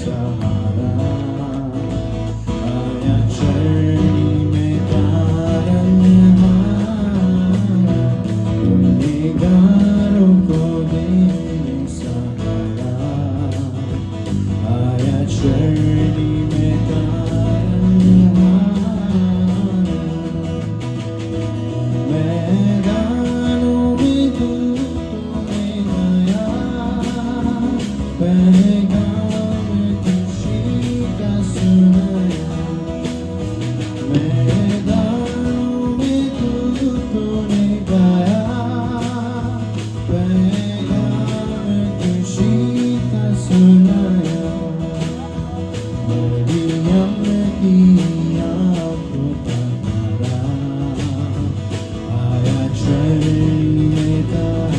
सहारा आया चरनी में तारनहारा गुनहगारों को देने सहारा आया चरनी में मैदानों में तूने गया पैगाम खुशी का सुनाया मैदानों में तूने गाया पैगाम खुशी का सुनाया मरियम की आँखों का तारा आया चरनी में तारनहारा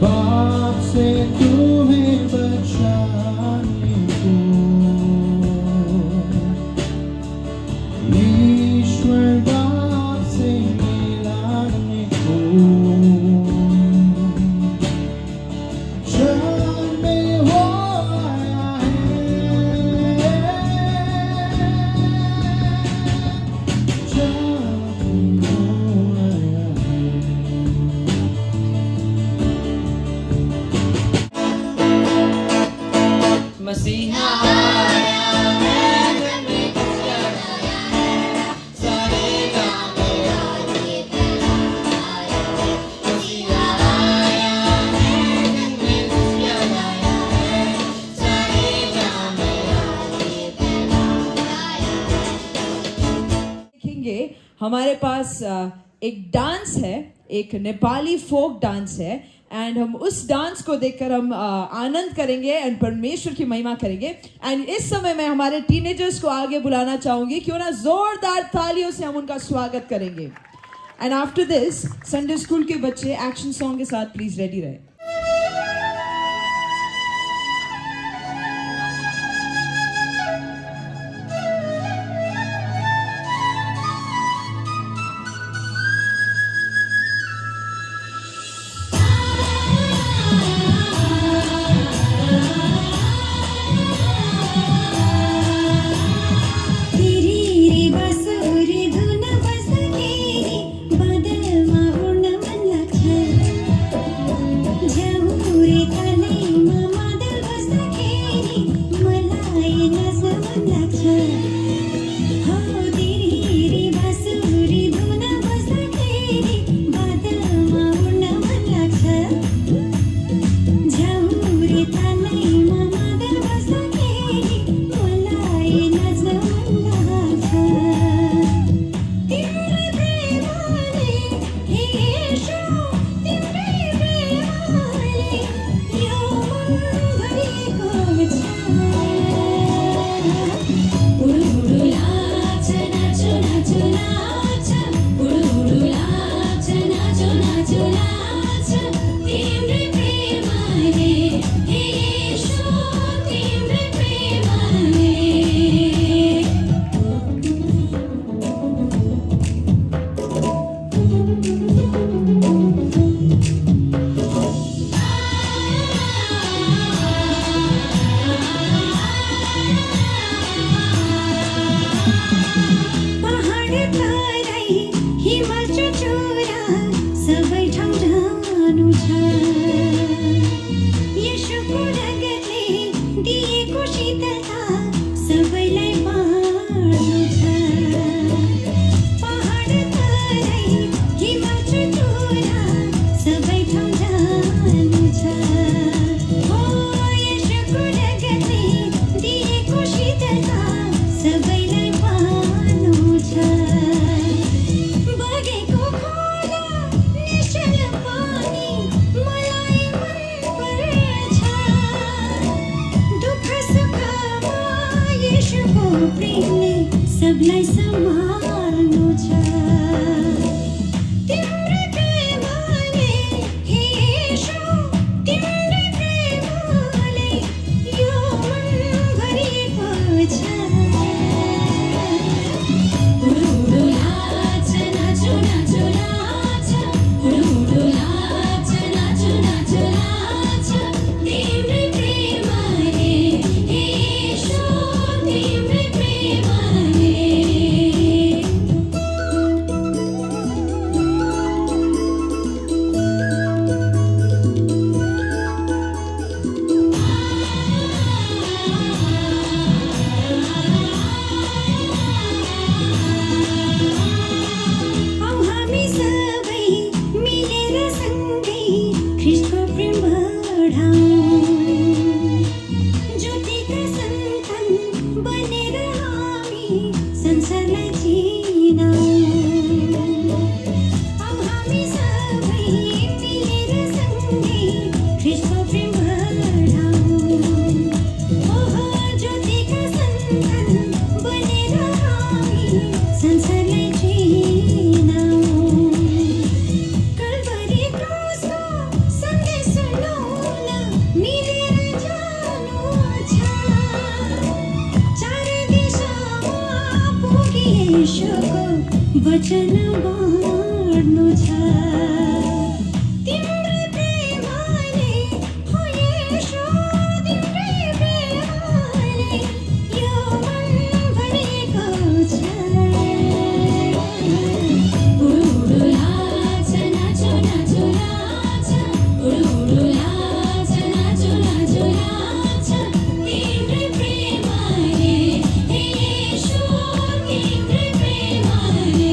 बाप से तुम्हें बचाने को ईश्वर बाप से मिलाने को जग में वो आया है जग में वो आया है मसीहा आया है जन्म खुशियाँ लाया है सारे गाँव में आज ये पैगाम आया है मसीहा आया है जन्म खुशियाँ लाया है सारे गाँव में आज ये पैगाम आया है। देखेंगे हमारे पास एक डांस है, एक नेपाली फोक डांस है एंड हम उस डांस को देखकर हम आनंद करेंगे एंड परमेश्वर की महिमा करेंगे। एंड इस समय मैं हमारे टीनेजर्स को आगे बुलाना चाहूंगी, क्यों ना जोरदार तालियों से हम उनका स्वागत करेंगे। And after this Sunday school के बच्चे एक्शन सॉन्ग के साथ प्लीज रेडी रहे। सबलाई सम्हाल्नु छ तिम्रो प्रेमले हे येशू वचन बाँड्नु छ तिम्रै प्रेमले हो येशू तिम्रै प्रेमले यो मन भरेको छ उडु लाछ नाचो नाचो लाछ उडु लाछ नाचो नाचो लाछ तिम्रै प्रेमले हे येशू तिम्रै प्रेमले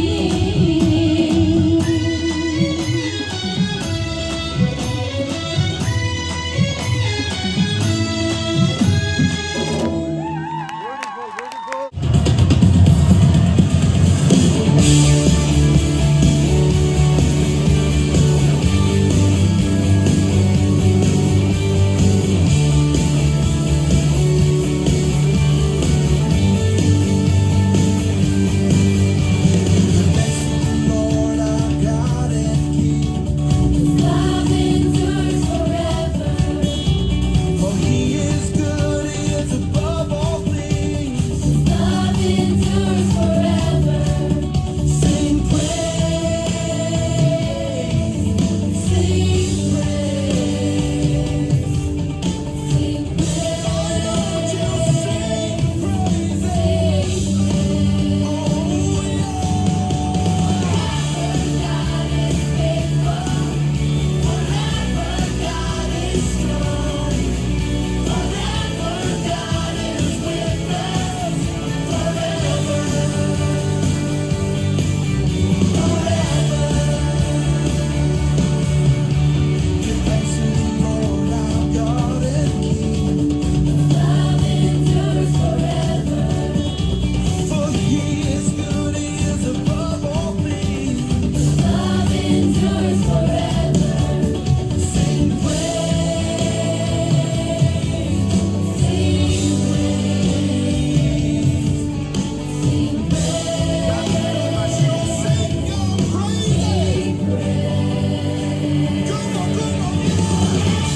Love endures forever. For he is good, he is above all things. Love endures forever. Sing praise, Sing praise. Sing praise. give thanks to the Lord our God and King. Love endures forever. For he is good, he is above all things. Love endures forever. Sing praise, Sing praise. Sing praise. sing your praises. Come on, come on.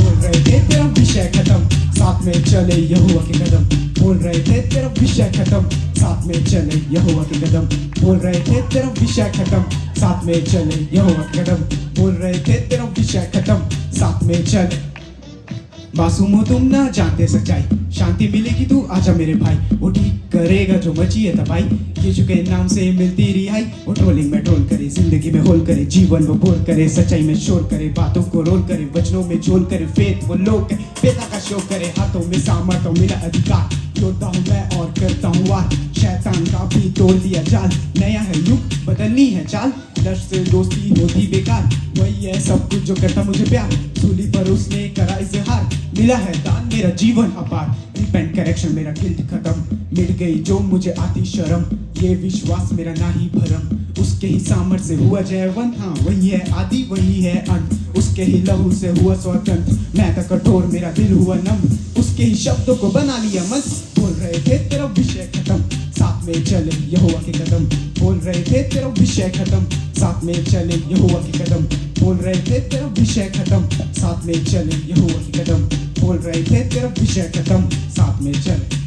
बोल रहे थे तेरा विषय खत्म साथ में चले यहोवा के कदम बोल रहे थे तेरा विषय खत्म साथ में चले यहोवा के कदम बोल रहे थे तेरा विषय खत्म साथ में चले यहोवा के कदम बोल रहे थे तेरा विषय खत्म साथ में चले मासूम हो तुम ना जानते सच्चाई शांति मिलेगी तू आजा मेरे भाई वो ठीक करेगा जो मची है तबाही यीशु के नाम से मिलती रिहाई वो ट्रोलिंग में ट्रोल करे जिंदगी में होल करे जीवन वो बोल करे सच्चाई में शोर करे बातों को रोल करे वचनों में झोल करे फेथ वो लोग करे पिता का शो करे हाथों में सामर्थ और मिला अधिकार योद्धा हूँ मैं और करता हूँ वार शैतान का भी तोड़ दिया जाल नया है युग बदलनी है चाल दर्श से दोस्ती होती बेकार वही है सब कुछ जो करता मुझे प्यार सूली पर उसने करा इजहार मिला है दान मेरा जीवन अपार रिपेंट करेक्शन मेरा गिल्ट खत्म मिट गई जो मुझे आती शर्म ये विश्वास मेरा ना ही भरम उसके ही सामर्थ्य से हुआ जयवंत हाँ वही है आदि वही है अंत उसके ही लहू से हुआ स्वतंत्र मैं था कठोर मेरा दिल हुआ नम उसके ही शब्दों को बना लिया मन बोल रहे थे तेरा विषय खत्म साथ में चले यहोवा के कदम बोल रहे थे तेरा विषय खत्म साथ में चले यहोवा के कदम बोल रहे थे तेरा विषय खत्म साथ में चले यहोवा के कदम बोल रहे थे तेरा विषय खत्म साथ में चले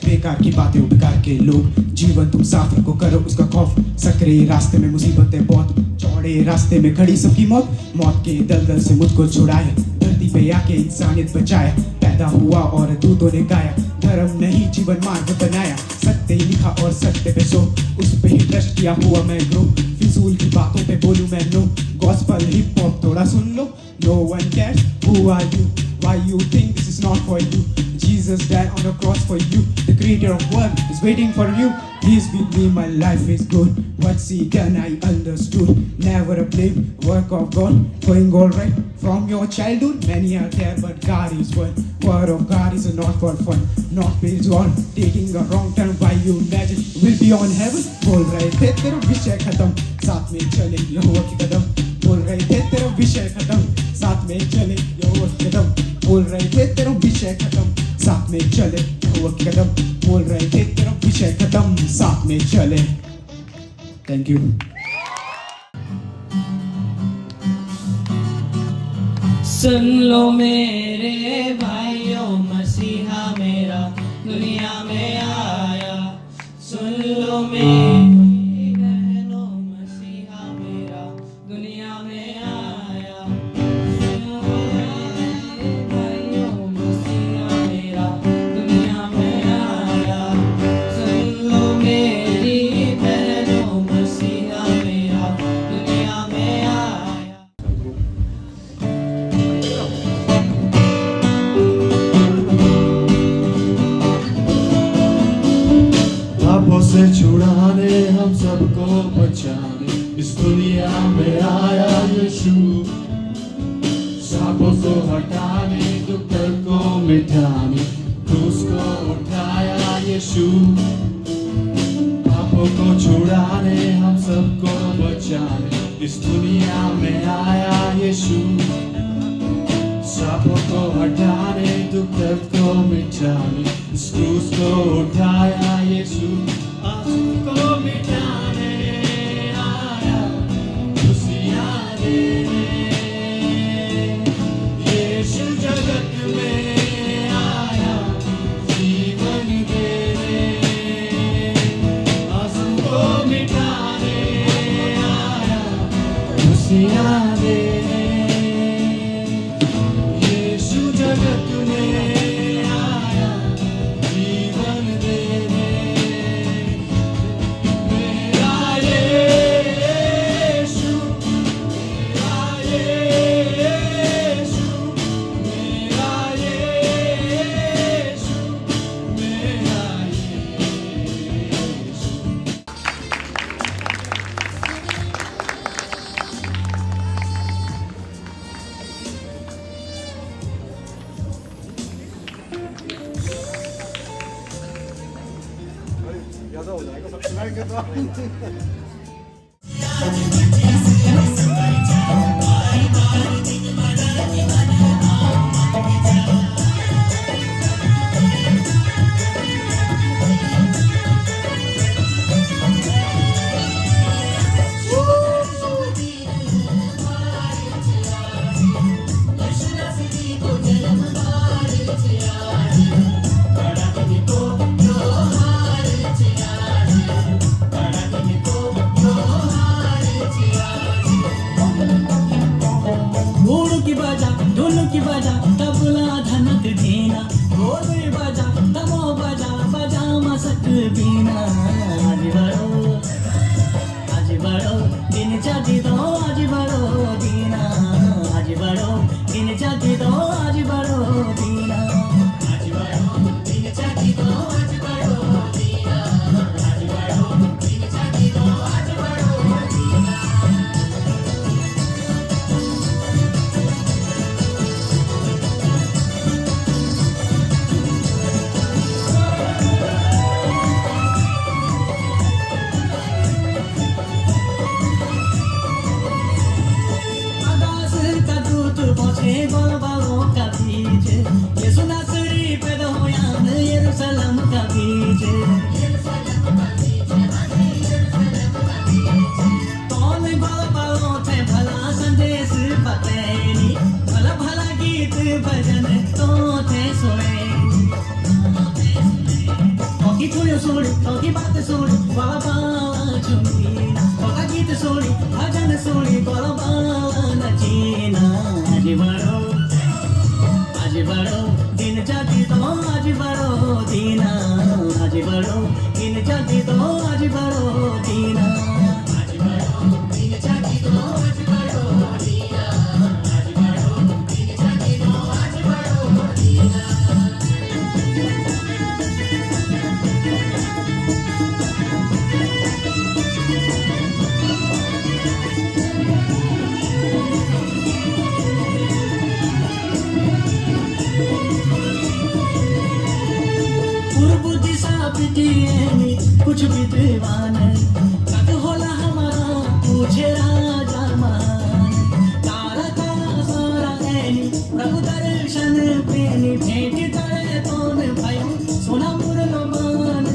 बेकार की बातें बेकार के लोग जीवन तुम साफ रखो करो उसका खौफ सकरे रास्ते में मुसीबतें बहुत चौड़े रास्ते में खड़ी सबकी मौत मौत के दलदल से मुझको छुड़ाया धरती पे आके इंसानियत बचाया पैदा हुआ और दूतों ने गाया धर्म नहीं जीवन मार्ग बनाया सत्य ही लिखा और सत्य पे सो उस पे ही ट्रस्ट किया हुआ मैं ग्रो फिजूल की बातों पे बोलूं मैं नो गॉस्पेल हिप हॉप थोड़ा सुन लो no one cares who are you Why you think this is not for you? Jesus died on the cross for you. The creator of world is waiting for you. Please with me, my life is good. What's he done, I understood. Never a blame, work of God. Going alright from your childhood. Many are there, but God is one. Word of God is not for fun. Not based on taking a wrong turn. Why you imagine will be on heaven? बोल रहे थे तेरा विषय खत्म, साथ में चले यहोवा की कदम. बोल रहे थे तेरा विषय खत्म, साथ में चले यहोवा की कदम. बोल रहे थे तेरा विषय खत्म, साथ में चले यहोवा की कदम. बोल रहे थे तेरा विषय खत्म, साथ में चले. Thank you. सुन लो मेरे भाइयों, मसीहा मेरा दुनिया में आया. सुन लो मेरी बहनों, मसीहा मेरा दुनिया में आया. सुन लो मेरे भाइयों, मसीहा मेरा दुनिया में आया. सुन लो मेरी बहनों, मसीहा मेरा दुनिया में आया. पापों से छुड़ाने, हम सबको बचाने इस दुनिया में आया यीशु. सांपों को हटाने, दुख दर्द को मिटाने, क्रूस को उठाया यीशु. पापों को छुड़ाने, हम सबको बचाने इस दुनिया में आया यीशु. सांपों को हटाने, दुख दर्द को मिटाने, इस क्रूस को उठाया यीशु. आंसू को मिटाने आया, खुशियाँ देने. यीशु जगत में आया, जीवन देने. आंसू को मिटाने आया, खुशियाँ देने. यीशु जगत में आया, जीवन देने. मेरा यीशु, मेरा यीशु, मेरा यीशु, मेरा यीशु. घोड़ों की बाजा, ढोलों की बाजा, तबला धनक देना. ढोल बाजा, तमो बाजा, बाजा मसक बीना. आज बड़ो दिन जाती दो, आज बड़ो दीना. आज बड़ो दिन जाती दो, आज बड़ो दीना. आज बड़ो दिन जाती दो, आज बड़ो दीना. आज बड़ो दिन जाती दो, आज बड़ो दीना. आकाश का दूत पहुँचे बालों का बीच. यीशु नासरी पैदा होया यरूशलेम का बीच. कौन बालों थे भला संदेश बतेनी. भला भला गीत भजन तो थे सोए. की छुयो सोड़ी, की बात सोड़ी, बाबा चुमीना. का गीत सोड़ी, भजन सोड़ी, बाबा नचीना. आज बड़ो दिन जाती तो, आज बड़ो दीना. आज बड़ो दिन जाती तो, आज बड़ो दीना. आज बड़ो दिन जाती तो, आज बड़ो दीना. आज बड़ो दिन जाती तो, आज बड़ो जिएनी कुछ भी दीवान कद होला हमारा पूछे राजा मान तारा का सारा ऐनी प्रभु दर्शन पेनी भेंट करे तोन भयो सोना मुरलो मान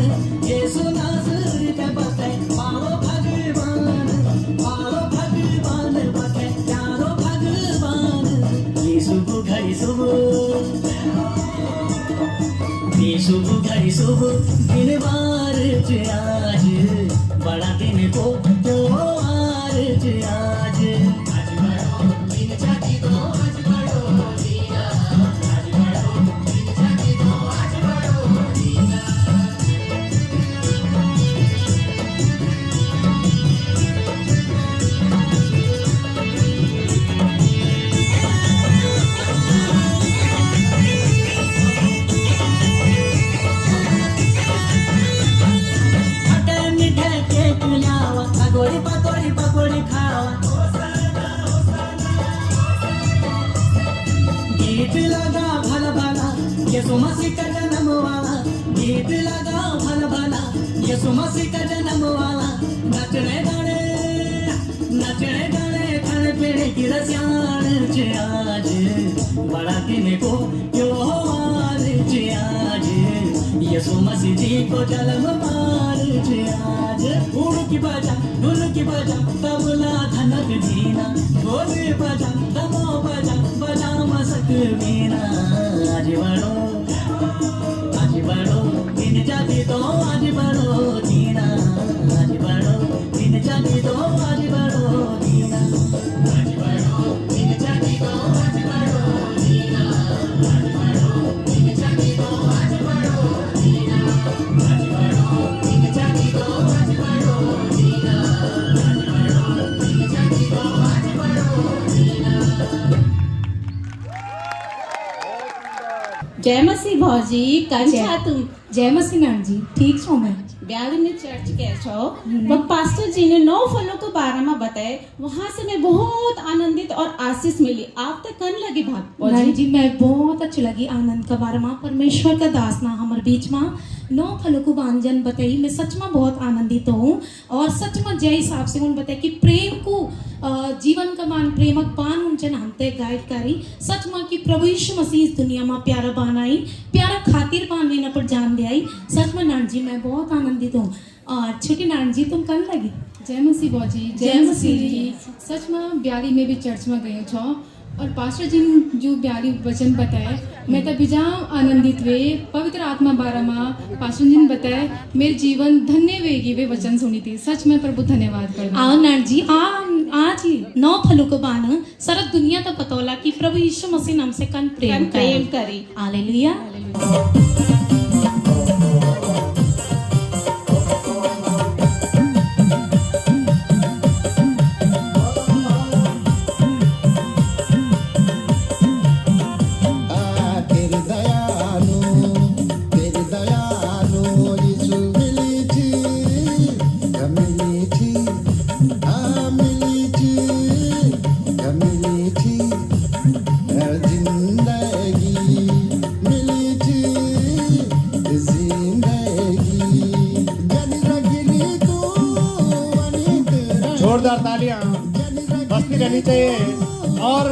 ये सोना सुर के बते पारो भगवान बते प्यारो भगवान ये सुबह घड़ी सुबह ये सुबह घड़ी सुबह दिन बार आज बड़ा दिन को त्योहार आज बड़ो दिन जाती तो आज बड़ो दीना आज बड़ो दिन जाती तो आज बड़ो दीना पकोड़ी पकोड़ी खावा गीत लगा भला भला यीशु मसीह का जन्म वाला गीत लगा भला भला यीशु मसीह का जन्म वाला नचने गाने खाने पीने की रसियान आज बड़ा दिन को त्योहार आज यीशु मसीह जी को जन्म पार आज ढोल की बजा तबला धनक दीना ढोल बजा दमो बजा मसक वीणा आज बड़ो दिन जाती तो आज बड़ो दीना आज बड़ो दिन जाती तो आज बड़ो दीना आज बड़ो दिन जाती तो आज बड़ो दीना आज बड़ो दिन जाती तो आज बड़ो दीना आज बड़ो दिन जाती तो आज बड़ो दीना आज बड़ो दिन जाती तो आज बड़ो दीना। जय मसीह भौजी कंचा तुम जय मसीह मैम जी ठीक छो मैं ब्याली में चर्च गए छो वो पास्टर जी ने 9 फलों के बारे में बताए वहां से मैं बहुत आनंदित और आशीष मिली आप तक कन लगी भाग मैम जी मैं बहुत अच्छी लगी आनंद का बारे में परमेश्वर का दास ना हमारे बीच में 9 फलों को व्यंजन बताई मैं सच में बहुत आनंदित हूँ और सच में जय हिसाब से उन्होंने बताया कि प्रेम को जीवन का मान प्रेमक पान उनसे हमते गाइड करी सच में कि प्रभु यीशु मसीह इस दुनिया में प्यारा बनाई प्यारा खातिर पान लेना पर जान दे आई सच में नान जी मैं बहुत आनंदित हूँ और छोटी नान जी तुम कन लगी जय मसीह बौजी जय मसीह जी। सच में ब्याली में भी चर्च में गई छो और पास्टर जी ने जो ब्याली वचन बताए मैं तब बिजाम आनंदित हुए पवित्र आत्मा बारा में पास्टर जी ने बताए मेरे जीवन धन्य वेगी वे वचन सुनी थी सच में प्रभु धन्यवाद कर आओ नान जी आज ही 9 फलों को बान सारा दुनिया तो पतोला कि प्रभु यीशु मसीह नाम से कन प्रेम करी हालेलुया। जोरदार तालियां बस्ती रहनी चाहिए। और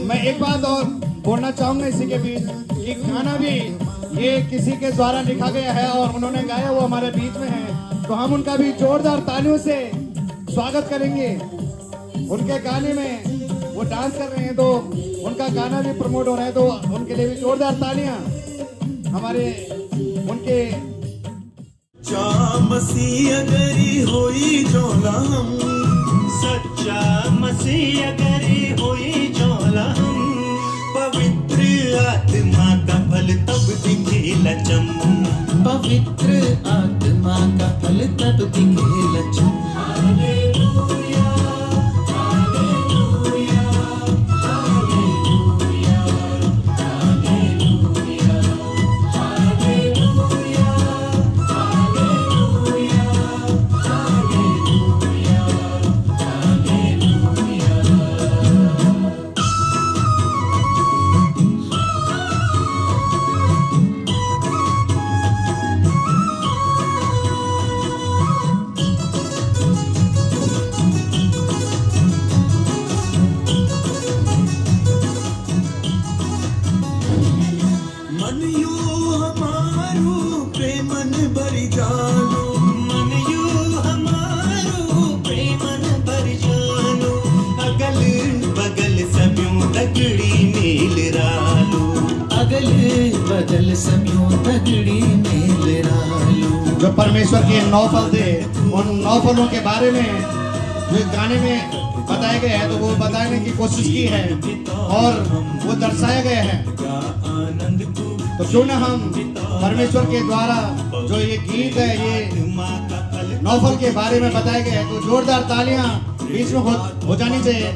मैं एक बात और बोलना चाहूंगा इसी के बीच कि गाना भी ये किसी के द्वारा लिखा गया है और उन्होंने गाया वो हमारे बीच में है तो हम उनका भी जोरदार तालियों से स्वागत करेंगे। उनके गाने में वो डांस कर रहे हैं तो उनका गाना भी प्रमोट हो रहा है तो उनके लिए भी जोरदार तालियां हमारे उनके मसीह अगरी होई जोला हम सच्चा मसीह अगरी होई जोला हम पवित्र आत्मा का फल तब दिखेला चम पवित्र आत्मा का फल तब दिखेला चम hallelujah hallelujah hallelujah hallelujah hallelujah hallelujah पगड़ी में लड़ा जो परमेश्वर के 9 फल थे, उन 9 फलों के बारे में जो गाने में बताए गए हैं, तो वो बताने की कोशिश की है और वो दर्शाया गया है। तो क्यों ना हम परमेश्वर के द्वारा जो ये गीत है, ये 9 फल के बारे में बताए गए हैं, तो जोरदार तालियां बीच में हो जानी चाहिए।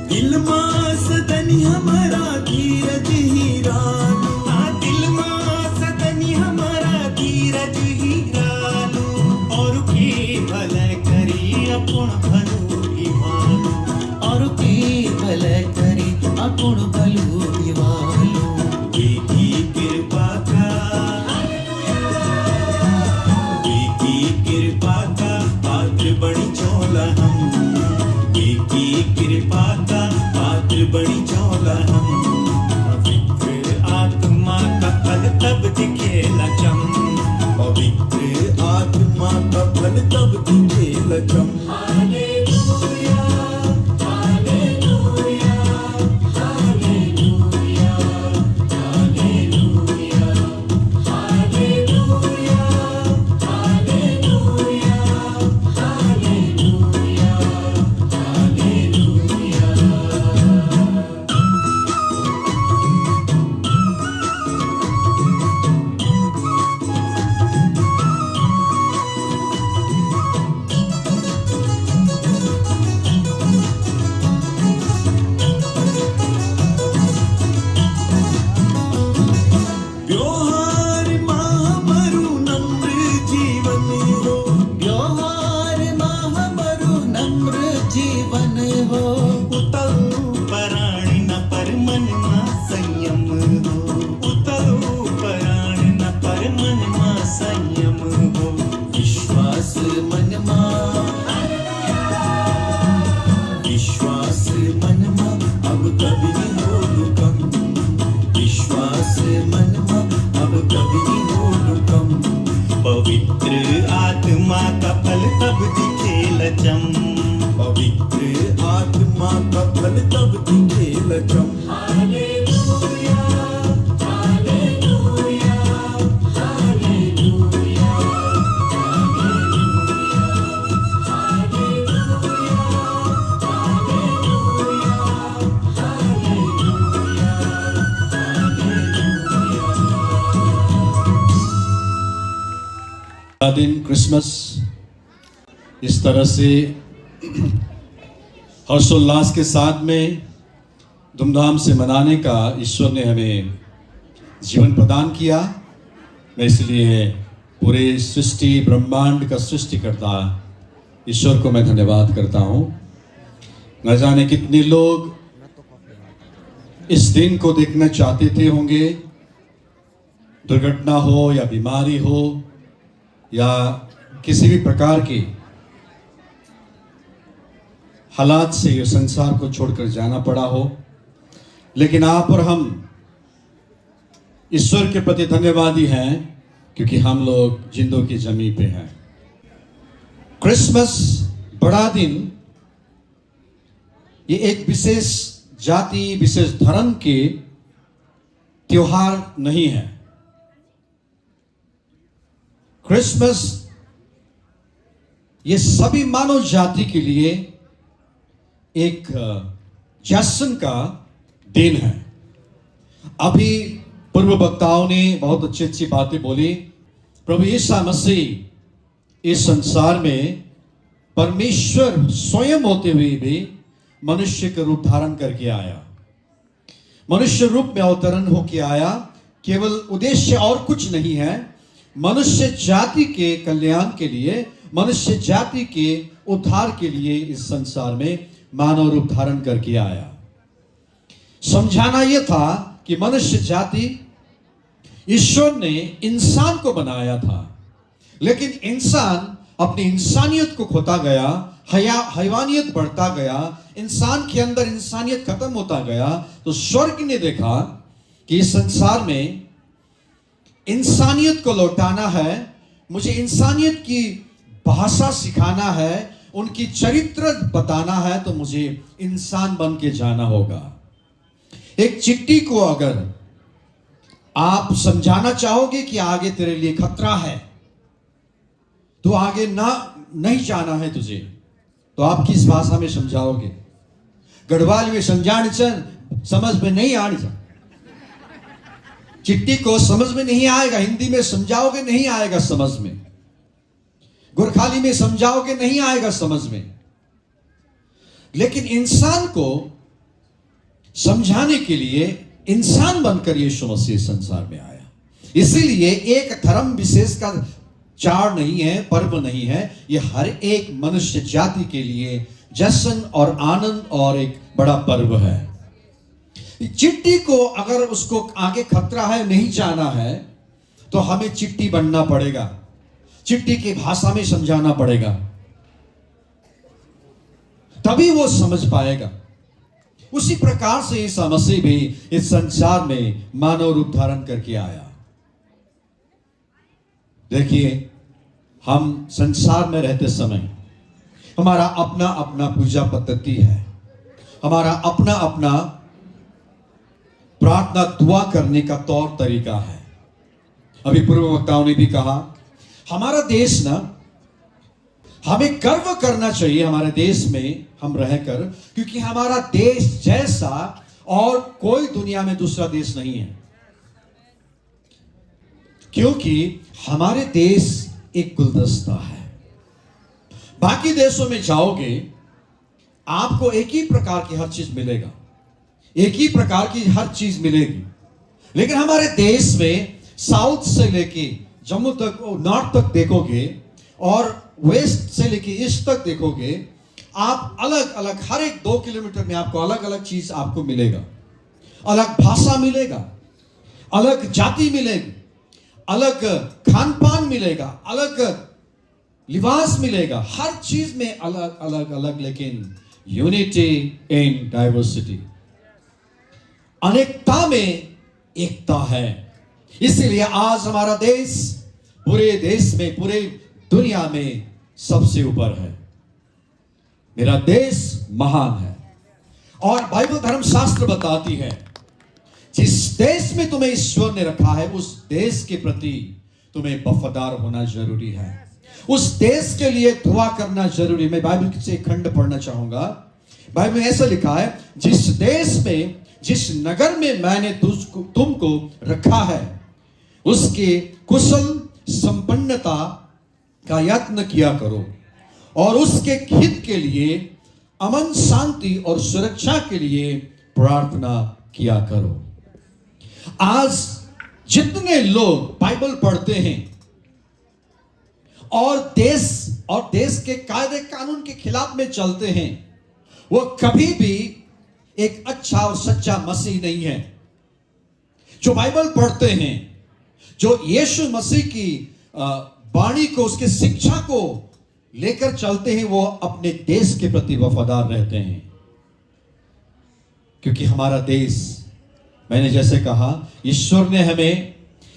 दिल मां सदनी हमारा धीरज हीरालू, दिल मां सदनी हमारा धीरज हीरालू, और की भले करी अपन भलू दीवालू, और की भले करी अपन भलू दीवालू। की कृपा का, की कृपा का पात्र बनी चोला हम, की कृपा का पात्र बनी चोला हम। पवित्र आत्मा का फल तब दिखेला चम, पवित्र आत्मा का फल तब दिखेला चम। व्यवहार महामरु नम्र जीवन हो, व्यवहार महामरु नम्र जीवन हो। उतरु पराणी न पर मन मा संयम हो, उतरु पराणी न पर मन मा संयम हो। विश्वास मन मां, विश्वास मन मा अब कभी हो कम, विश्वास मन मा अब कभी हो कम। पवित्र आत्मा का फल तब दिखेला चम, पवित्र आत्मा का फल तब दिखेला चम। दिन क्रिसमस इस तरह से हर्षोल्लास के साथ में धूमधाम से मनाने का ईश्वर ने हमें जीवन प्रदान किया। मैं इसलिए पूरे सृष्टि ब्रह्मांड का सृष्टिकर्ता ईश्वर को मैं धन्यवाद करता हूँ। न जाने कितने लोग इस दिन को देखना चाहते थे होंगे, दुर्घटना हो या बीमारी हो या किसी भी प्रकार के हालात से ये संसार को छोड़कर जाना पड़ा हो, लेकिन आप और हम ईश्वर के प्रति धन्यवादी हैं क्योंकि हम लोग जिंदों की जमीन पे हैं। क्रिसमस बड़ा दिन ये एक विशेष जाति विशेष धर्म के त्योहार नहीं है। क्रिसमस ये सभी मानव जाति के लिए एक जश्न का दिन है। अभी पूर्व वक्ताओं ने बहुत अच्छी अच्छी बातें बोली। प्रभु यीशु मसीह इस संसार में परमेश्वर स्वयं होते हुए भी मनुष्य का रूप धारण करके आया, मनुष्य रूप में अवतरण होके आया। केवल उद्देश्य और कुछ नहीं है, मनुष्य जाति के कल्याण के लिए, मनुष्य जाति के उद्धार के लिए इस संसार में मानव रूप धारण करके आया। समझाना यह था कि मनुष्य जाति, ईश्वर ने इंसान को बनाया था, लेकिन इंसान अपनी इंसानियत को खोता गया, हैवानियत बढ़ता गया, इंसान के अंदर इंसानियत खत्म होता गया। तो स्वर्ग ने देखा कि इस संसार में इंसानियत को लौटाना है, मुझे इंसानियत की भाषा सिखाना है, उनकी चरित्र बताना है, तो मुझे इंसान बन के जाना होगा। एक चिट्टी को अगर आप समझाना चाहोगे कि आगे तेरे लिए खतरा है, तो आगे नहीं जाना है तुझे, तो आप किस भाषा में समझाओगे? गढ़वाल में समझाने समझ में नहीं आने, चिट्टी को समझ में नहीं आएगा। हिंदी में समझाओगे नहीं आएगा समझ में, गोरखाली में समझाओगे नहीं आएगा समझ में। लेकिन इंसान को समझाने के लिए इंसान बनकर यीशु मसीह संसार में आया। इसीलिए एक धर्म विशेष का चार नहीं है, पर्व नहीं है, यह हर एक मनुष्य जाति के लिए जश्न और आनंद और एक बड़ा पर्व है। चिट्टी को अगर उसको आगे खतरा है, नहीं जाना है, तो हमें चिट्टी बनना पड़ेगा, चिट्टी की भाषा में समझाना पड़ेगा, तभी वो समझ पाएगा। उसी प्रकार से ईसा मसीह भी इस संसार में मानव रूप धारण करके आया। देखिए, हम संसार में रहते समय हमारा अपना अपना पूजा पद्धति है, हमारा अपना अपना प्रार्थना दुआ करने का तौर तरीका है। अभी पूर्व वक्ताओं ने भी कहा, हमारा देश ना, हमें गर्व करना चाहिए हमारे देश में हम रहकर, क्योंकि हमारा देश जैसा और कोई दुनिया में दूसरा देश नहीं है। क्योंकि हमारे देश एक गुलदस्ता है। बाकी देशों में जाओगे, आपको एक ही प्रकार की हर चीज मिलेगा, एक ही प्रकार की हर चीज मिलेगी। लेकिन हमारे देश में साउथ से लेके जम्मू तक, नॉर्थ तक देखोगे और वेस्ट से लेके ईस्ट तक देखोगे, आप अलग अलग, हर एक 2 किलोमीटर में आपको अलग अलग चीज आपको मिलेगा, अलग भाषा मिलेगा, अलग जाति मिलेगी, अलग खान पान मिलेगा, अलग लिबास मिलेगा, हर चीज में अलग अलग अलग, लेकिन यूनिटी इन डाइवर्सिटी, अनेकता में एकता है। इसलिए आज हमारा देश पूरे देश में, पूरे दुनिया में सबसे ऊपर है। मेरा देश महान है। और बाइबल धर्मशास्त्र बताती है, जिस देश में तुम्हें ईश्वर ने रखा है, उस देश के प्रति तुम्हें वफादार होना जरूरी है, उस देश के लिए दुआ करना जरूरी। मैं बाइबल से खंड पढ़ना चाहूंगा। बाइबल में ऐसा लिखा है, जिस देश में, जिस नगर में मैंने तुमको रखा है, उसके कुशल संपन्नता का यत्न किया करो और उसके हित के लिए, अमन, शांति और सुरक्षा के लिए प्रार्थना किया करो। आज जितने लोग बाइबल पढ़ते हैं और देश के कायदे कानून के खिलाफ में चलते हैं, वो कभी भी एक अच्छा और सच्चा मसीह नहीं है। जो बाइबल पढ़ते हैं, जो यीशु मसीह की वाणी को, उसके शिक्षा को लेकर चलते हैं, वो अपने देश के प्रति वफादार रहते हैं। क्योंकि हमारा देश, मैंने जैसे कहा, ईश्वर ने हमें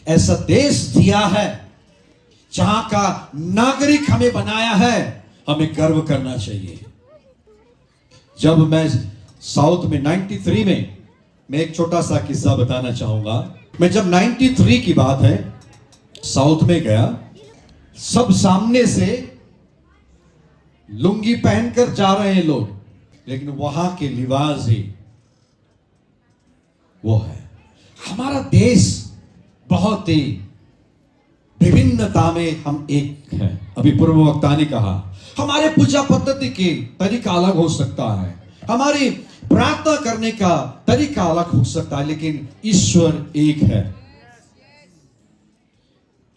ऐसा देश दिया है जहां का नागरिक हमें बनाया है, हमें गर्व करना चाहिए। जब मैं साउथ में 93 में, मैं एक छोटा सा किस्सा बताना चाहूंगा। मैं जब 93 की बात है, साउथ में गया, सब सामने से लुंगी पहनकर जा रहे हैं लोग, लेकिन वहां के लिबास ही वो है। हमारा देश बहुत ही विभिन्नता में हम एक है। अभी पूर्व वक्ता ने कहा, हमारे पूजा पद्धति के तरीका अलग हो सकता है, हमारी प्रार्थना करने का तरीका अलग हो सकता है, लेकिन ईश्वर एक है।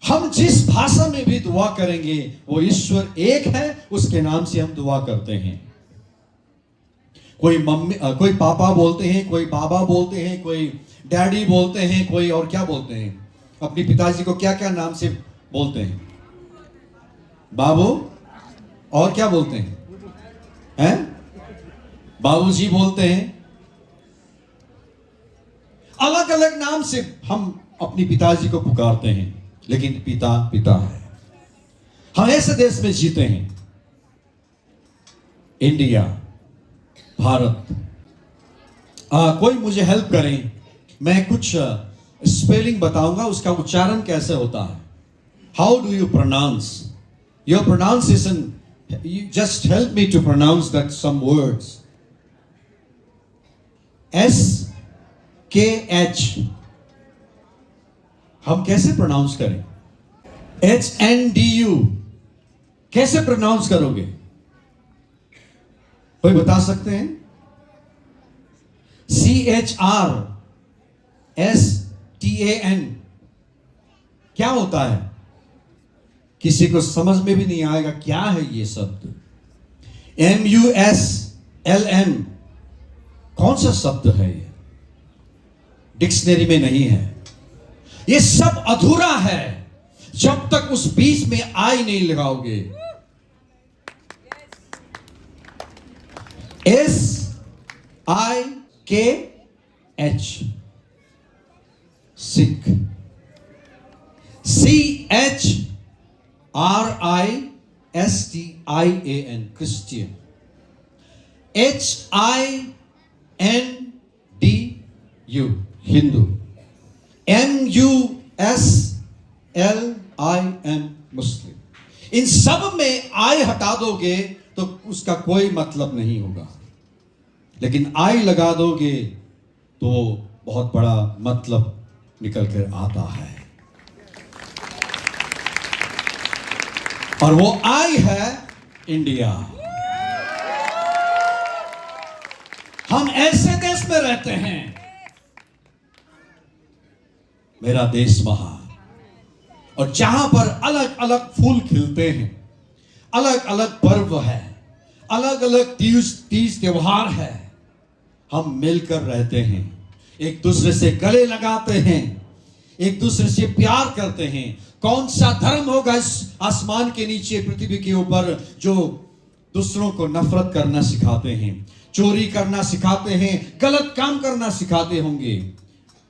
हम जिस भाषा में भी दुआ करेंगे वो ईश्वर एक है, उसके नाम से हम दुआ करते हैं। कोई मम्मी, कोई पापा बोलते हैं, कोई बाबा बोलते हैं, कोई डैडी बोलते हैं, कोई और क्या बोलते हैं, अपने पिताजी को क्या क्या नाम से बोलते हैं? बाबू, और क्या बोलते हैं? बाबूजी बोलते हैं। अलग अलग नाम से हम अपने पिताजी को पुकारते हैं, लेकिन पिता पिता है। हम ऐसे देश में जीते हैं, इंडिया, भारत। कोई मुझे हेल्प करें, मैं कुछ स्पेलिंग बताऊंगा, उसका उच्चारण कैसे होता है। How do you pronounce your pronunciation? Just help me to pronounce that some words. SKH हम कैसे प्रोनाउंस करें? HNDU कैसे प्रोनाउंस करोगे? कोई बता सकते हैं? CHRSTAN क्या होता है? किसी को समझ में भी नहीं आएगा क्या है ये शब्द। MUSLM कौन सा शब्द है ये? डिक्शनरी में नहीं है। ये सब अधूरा है जब तक उस बीच में आई नहीं लगाओगे। SIKH Sikh, CHRISTIAN Christian, HINDU Hindu, MUSLIM मुस्लिम। इन सब में आई हटा दोगे तो उसका कोई मतलब नहीं होगा, लेकिन आई लगा दोगे तो बहुत बड़ा मतलब निकल कर आता है। और वो आई है इंडिया। हम ऐसे देश में रहते हैं, मेरा देश महान, और जहां पर अलग अलग फूल खिलते हैं, अलग अलग पर्व है, अलग अलग तीज त्योहार है, हम मिलकर रहते हैं, एक दूसरे से गले लगाते हैं, एक दूसरे से प्यार करते हैं। कौन सा धर्म होगा इस आसमान के नीचे, पृथ्वी के ऊपर, जो दूसरों को नफरत करना सिखाते हैं, चोरी करना सिखाते हैं, गलत काम करना सिखाते होंगे?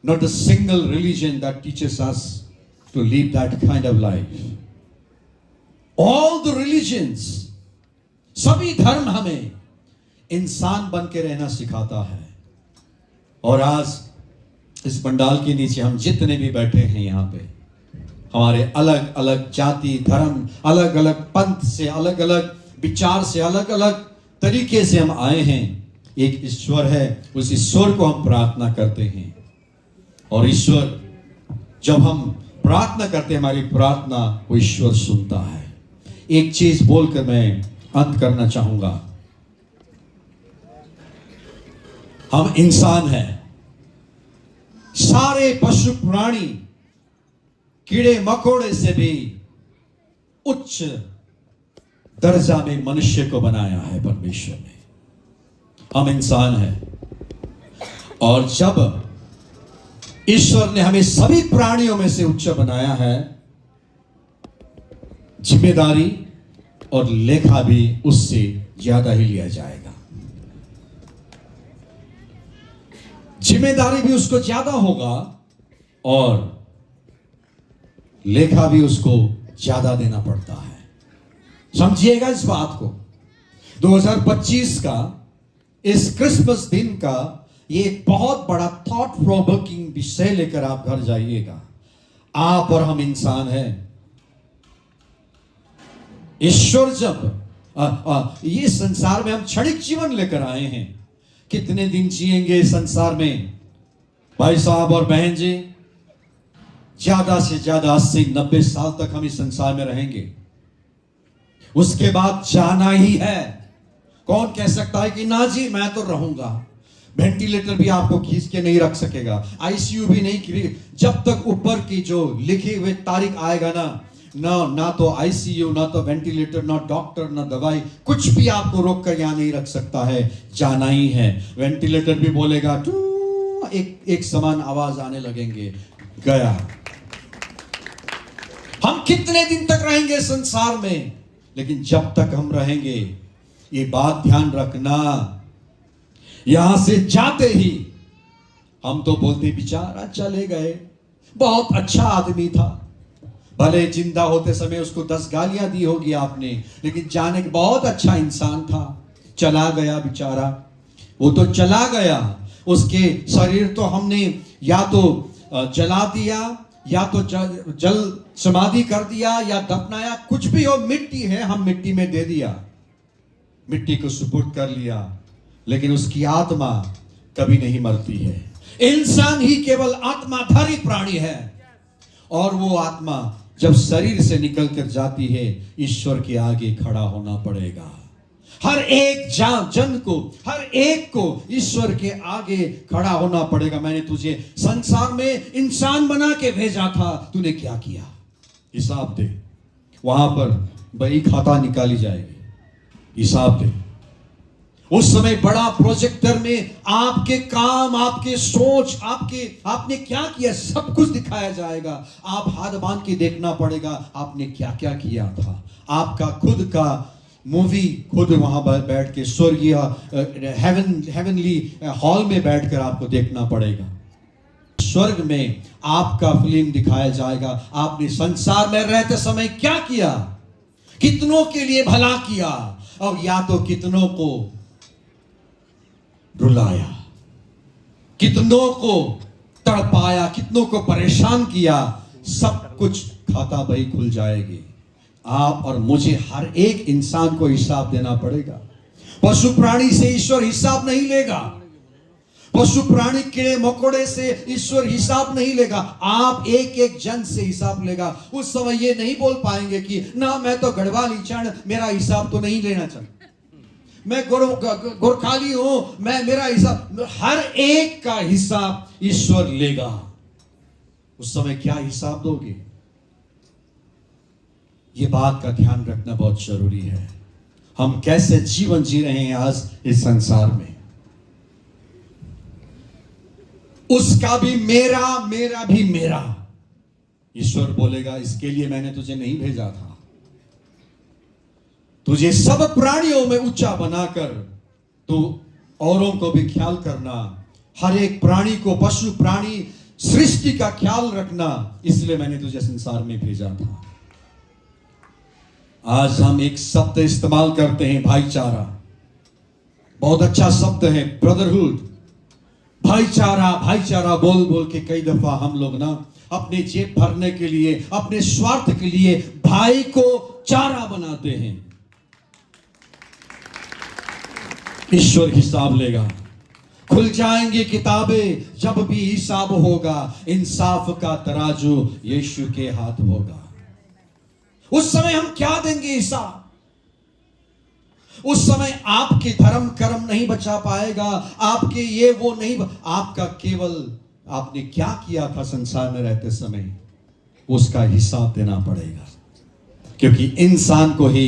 Not a single religion that teaches us to live that kind of life. All the religions, सभी धर्म हमें इंसान बन के रहना सिखाता है। और आज इस पंडाल के नीचे हम जितने भी बैठे हैं यहाँ पे, हमारे अलग अलग जाति धर्म, अलग अलग पंथ से, अलग अलग विचार से, अलग अलग तरीके से हम आए हैं। एक ईश्वर है, उस ईश्वर को हम प्रार्थना करते हैं, और ईश्वर जब हम प्रार्थना करते हैं, हमारी प्रार्थना वो ईश्वर सुनता है। एक चीज बोलकर मैं अंत करना चाहूंगा। हम इंसान हैं, सारे पशु प्राणी, कीड़े मकोड़े से भी उच्च दर्जा में मनुष्य को बनाया है परमेश्वर ने। हम इंसान हैं, और जब ईश्वर ने हमें सभी प्राणियों में से उच्च बनाया है, जिम्मेदारी और लेखा भी उससे ज्यादा ही लिया जाएगा। जिम्मेदारी भी उसको ज्यादा होगा और लेखा भी उसको ज्यादा देना पड़ता है। समझिएगा इस बात को। 2025 का इस क्रिसमस दिन का ये एक बहुत बड़ा थॉट प्रोवोकिंग विषय लेकर आप घर जाइएगा। आप और हम इंसान हैं। ईश्वर जब ये संसार में हम क्षणिक जीवन लेकर आए हैं, कितने दिन जिएंगे इस संसार में भाई साहब और बहन जी? ज्यादा से ज्यादा 80-90 साल तक हम इस संसार में रहेंगे, उसके बाद जाना ही है। कौन कह सकता है कि ना जी मैं तो रहूंगा? वेंटिलेटर भी आपको खींच के नहीं रख सकेगा, आईसीयू भी नहीं, जब तक ऊपर की जो लिखे हुए तारीख आएगा ना तो आईसीयू, ना तो वेंटिलेटर, ना डॉक्टर, ना दवाई, कुछ भी आपको रोक कर यहाँ नहीं रख सकता है, जाना ही है। वेंटिलेटर भी बोलेगा टू, एक समान आवाज आने लगेंगे, गया। हम कितने दिन तक रहेंगे संसार में, लेकिन जब तक हम रहेंगे, ये बात ध्यान रखना, यहां से जाते ही हम तो बोलते बेचारा चले गए, बहुत अच्छा आदमी था, भले जिंदा होते समय उसको 10 गालियां दी होगी आपने, लेकिन जाने के बहुत अच्छा इंसान था, चला गया बेचारा, वो तो चला गया, उसके शरीर तो हमने या तो जला दिया, या तो जल समाधि कर दिया, या दफनाया, कुछ भी हो, मिट्टी है, हम मिट्टी में दे दिया, मिट्टी को सुपुर्द कर लिया, लेकिन उसकी आत्मा कभी नहीं मरती है। इंसान ही केवल आत्माधारी प्राणी है, और वो आत्मा जब शरीर से निकल कर जाती है, ईश्वर के आगे खड़ा होना पड़ेगा। हर एक जन को, हर एक को ईश्वर के आगे खड़ा होना पड़ेगा। मैंने तुझे संसार में इंसान बना के भेजा था, तूने क्या किया, हिसाब दे। वहां पर बही खाता निकाली जाएगी, हिसाब दे। उस समय बड़ा प्रोजेक्टर में आपके काम, आपके सोच, आपने क्या किया, सब कुछ दिखाया जाएगा। आप हाथ बांध के देखना पड़ेगा आपने क्या क्या किया था। आपका खुद का मूवी खुद वहां बैठ के स्वर्गीय हेवनली हॉल में बैठकर आपको देखना पड़ेगा। स्वर्ग में आपका फिल्म दिखाया जाएगा, आपने संसार में रहते समय क्या किया, कितनों के लिए भला किया, और या तो कितनों को रुलाया, कितनों को तड़पाया, कितनों को परेशान किया, सब कुछ खाता बही खुल जाएगी। आप और मुझे, हर एक इंसान को हिसाब देना पड़ेगा। पशु प्राणी से ईश्वर हिसाब नहीं लेगा, पशु प्राणी कीड़े मकोड़े से ईश्वर हिसाब नहीं लेगा, आप एक एक जन से हिसाब लेगा। उस समय ये नहीं बोल पाएंगे कि ना मैं तो गढ़वाली चढ़, मेरा हिसाब तो नहीं लेना चाहिए, मैं गोरखाली हूं, मैं मेरा हिसाब, हर एक का हिसाब ईश्वर लेगा। उस समय क्या हिसाब दोगे, ये बात का ध्यान रखना बहुत जरूरी है। हम कैसे जीवन जी रहे हैं आज इस संसार में, उसका भी मेरा, मेरा भी मेरा। ईश्वर बोलेगा इसके लिए मैंने तुझे नहीं भेजा था, तुझे सब प्राणियों में ऊंचा बनाकर तू औरों को भी ख्याल करना, हर एक प्राणी को, पशु प्राणी सृष्टि का ख्याल रखना, इसलिए मैंने तुझे संसार में भेजा था। आज हम एक शब्द इस्तेमाल करते हैं, भाईचारा, बहुत अच्छा शब्द है, ब्रदरहुड, भाईचारा। भाईचारा बोल बोल के कई दफा हम लोग ना अपने जेब भरने के लिए, अपने स्वार्थ के लिए भाई को चारा बनाते हैं। ईश्वर हिसाब लेगा, खुल जाएंगी किताबें, जब भी हिसाब होगा, इंसाफ का तराजू यीशु के हाथ होगा। उस समय हम क्या देंगे हिसाब, उस समय आपके धर्म कर्म नहीं बचा पाएगा, आपके ये वो नहीं, आपका केवल आपने क्या किया था संसार में रहते समय, उसका हिसाब देना पड़ेगा। क्योंकि इंसान को ही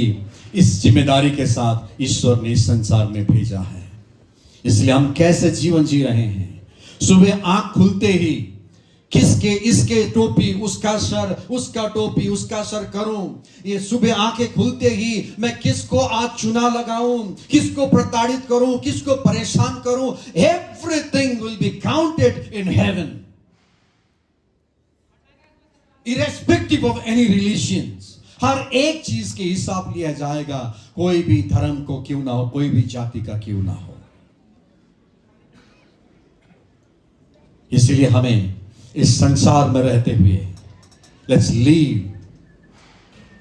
इस जिम्मेदारी के साथ ईश्वर ने इस संसार में भेजा है। इसलिए हम कैसे जीवन जी रहे हैं, सुबह आंख खुलते ही किसके, इसके टोपी, उसका सर, उसका टोपी, उसका सर करूं, ये सुबह आंखें खुलते ही मैं किसको आज चुना लगाऊं, किसको प्रताड़ित करूं, किसको परेशान करूं, everything will be counted in heaven, irrespective of any religions. हर एक चीज के हिसाब लिया जाएगा, कोई भी धर्म को क्यों ना हो, कोई भी जाति का क्यों ना हो। इसलिए हमें इस संसार में रहते हुए let's live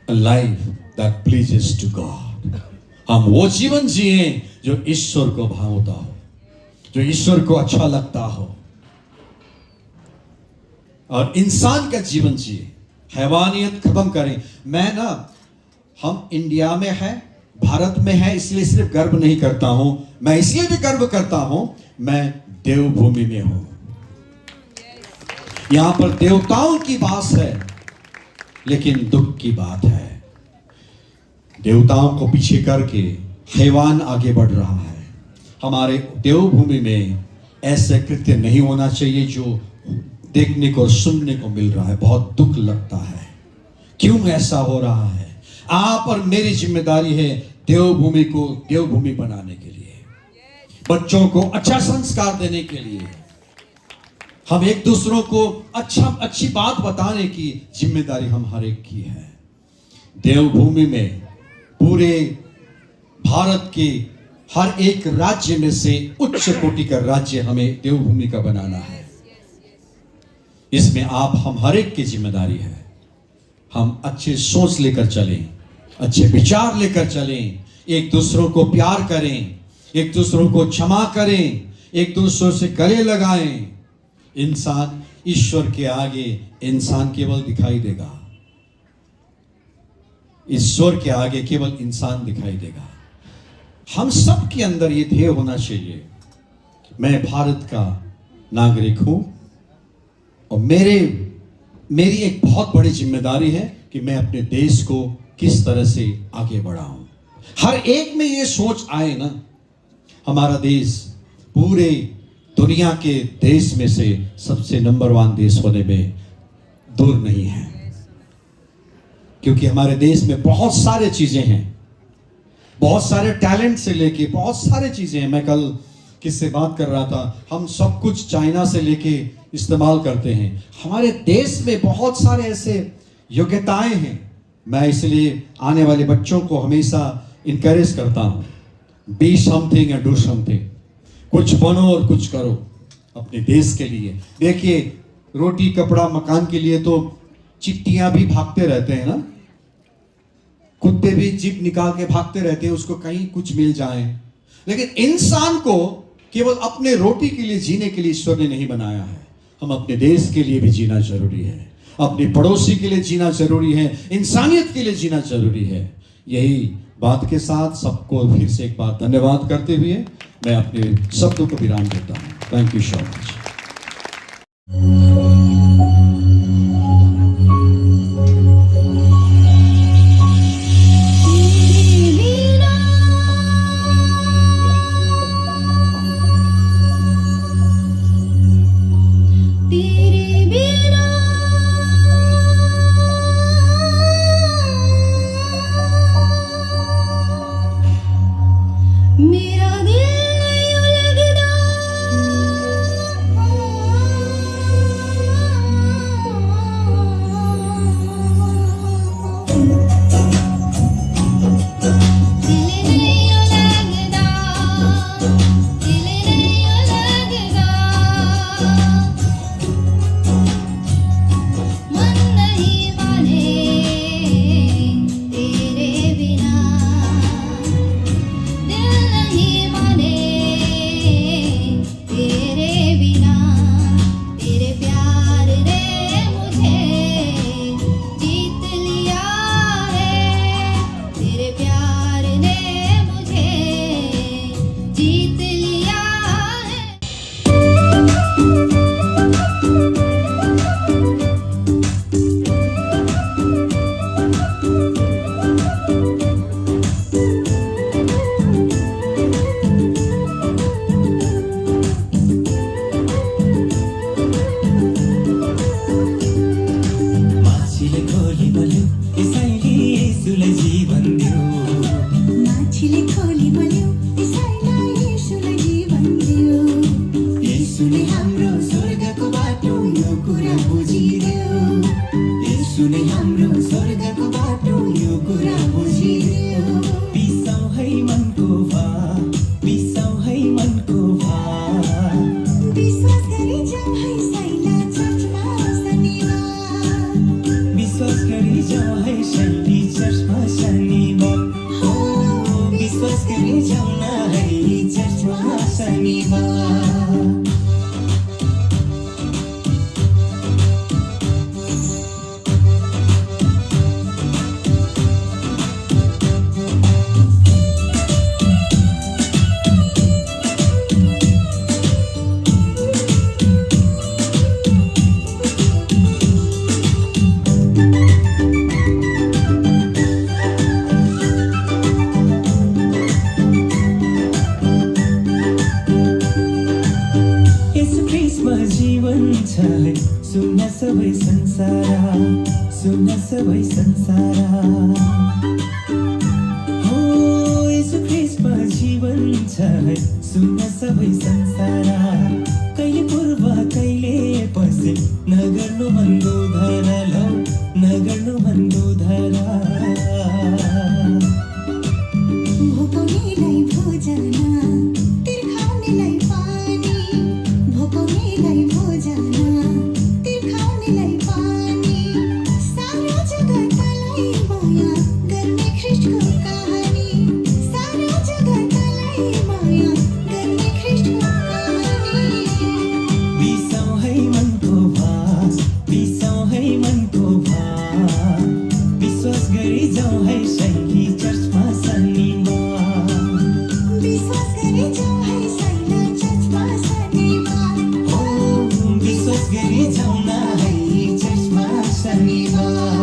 a life that pleases to God. हम वो जीवन जिए जो ईश्वर को भावता हो, जो ईश्वर को अच्छा लगता हो, और इंसान का जीवन जिए, हैवानियत खत्म करें। मैं ना, हम इंडिया में है, भारत में है, इसलिए सिर्फ गर्व नहीं करता हूं, मैं इसलिए भी गर्व करता हूं, मैं देवभूमि में हूं। यहां पर देवताओं की बात है, लेकिन दुख की बात है। देवताओं को पीछे करके हैवान आगे बढ़ रहा है। हमारे देवभूमि में ऐसे कृत्य नहीं होना चाहिए जो देखने को और सुनने को मिल रहा है। बहुत दुख लगता है, क्यों ऐसा हो रहा है। आप और मेरी जिम्मेदारी है देवभूमि को देवभूमि बनाने के लिए, बच्चों को अच्छा संस्कार देने के लिए, हम एक दूसरों को अच्छी बात बताने की जिम्मेदारी हम हर एक की है। देवभूमि में पूरे भारत के हर एक राज्य में से उच्च कोटि का राज्य हमें देवभूमि का बनाना है। इसमें हम हर एक की जिम्मेदारी है। हम अच्छे सोच लेकर चलें, अच्छे विचार लेकर चलें, एक दूसरों को प्यार करें, एक दूसरों को क्षमा करें, एक दूसरों से गले लगाएं। इंसान ईश्वर के आगे इंसान केवल दिखाई देगा, ईश्वर के आगे केवल इंसान दिखाई देगा। हम सब के अंदर ये ध्येय होना चाहिए, मैं भारत का नागरिक हूं और मेरी एक बहुत बड़ी जिम्मेदारी है कि मैं अपने देश को किस तरह से आगे बढ़ाऊं। हर एक में ये सोच आए ना, हमारा देश पूरे दुनिया के देश में से सबसे नंबर 1 देश होने में दूर नहीं है, क्योंकि हमारे देश में बहुत सारे चीजें हैं, बहुत सारे टैलेंट से लेके बहुत सारे चीजें हैं। मैं कल किससे बात कर रहा था, हम सब कुछ चाइना से लेके इस्तेमाल करते हैं। हमारे देश में बहुत सारे ऐसे योग्यताएं हैं। मैं इसलिए आने वाले बच्चों को हमेशा इनकरेज करता हूं, be something and do something. कुछ बनो और कुछ करो अपने देश के लिए। देखिए, रोटी कपड़ा मकान के लिए तो चिट्टियां भी भागते रहते हैं ना, कुत्ते भी जीप निकाल के भागते रहते हैं, उसको कहीं कुछ मिल जाए। लेकिन इंसान को केवल अपने रोटी के लिए जीने के लिए ईश्वर ने नहीं बनाया है। हम अपने देश के लिए भी जीना जरूरी है, अपने पड़ोसी के लिए जीना जरूरी है, इंसानियत के लिए जीना जरूरी है। यही बात के साथ सबको फिर से एक बार धन्यवाद करते हुए मैं अपने शब्दों को विराम देता हूँ। Thank you so much. मेरा दिल नहीं लगदा, सुन्न सबै संसार सुन्न सबै संसार हो यसु ख्रीष्टमा जीवन छ सुन्न सबै संसार कहिले पूर्व कहिले पछि नगर्नु भन्नु धर लौ नगर्नु भन्नु धर भोकौनेलाई भोजन तिर्खाउनेलाई पानी भोकौनेलाई भोजन तिर्खाउनेलाई पानी सारा जगतलाई माया गर्ने ख्रीष्टको कहानी सारा जगतलाई माया गर्ने ख्रीष्टको कहानी बिसाउ है मनको भास बिसाउ है मनको भास विश्वास गरी जाउँ है शैली चर्चमा शनिबार विश्वास गरी जाउँ है शैली चर्चमा शनिबार हो विश्वास गरी जाउँ न है चर्चमा शनिबार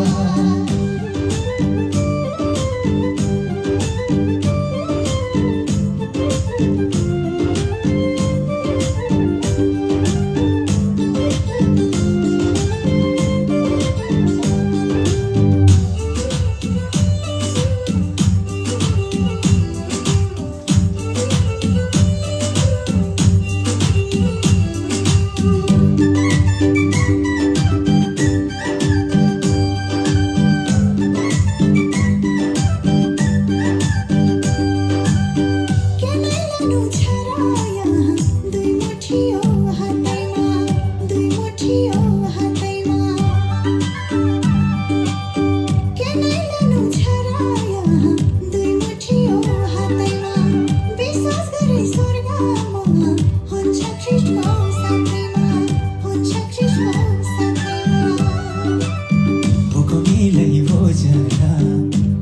भोकौनेलाई भोजन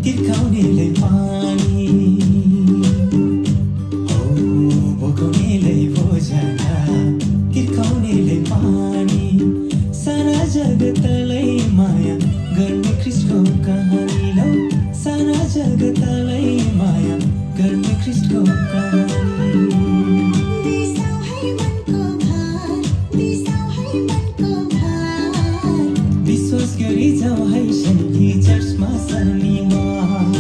तिर्खाउनेलाई पानी हो भोकौनेलाई भोजन तिर्खाउनेलाई पानी सारा जगतलाई माया गर्ने ख्रीष्टको कहानी लौ सारा जगतलाई माया गर्ने ख्रीष्टको कहानी बिसाउ है मनको भार बिसाउ है मनको भार विश्वास गरी जाउँ है शैली चर्चमा शनिबार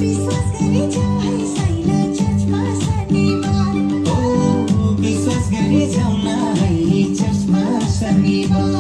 विश्वास गरी जाउँ है शैली चर्चमा शनिबार ओ विश्वास गरी जाउँ न है चर्चमा शनिबार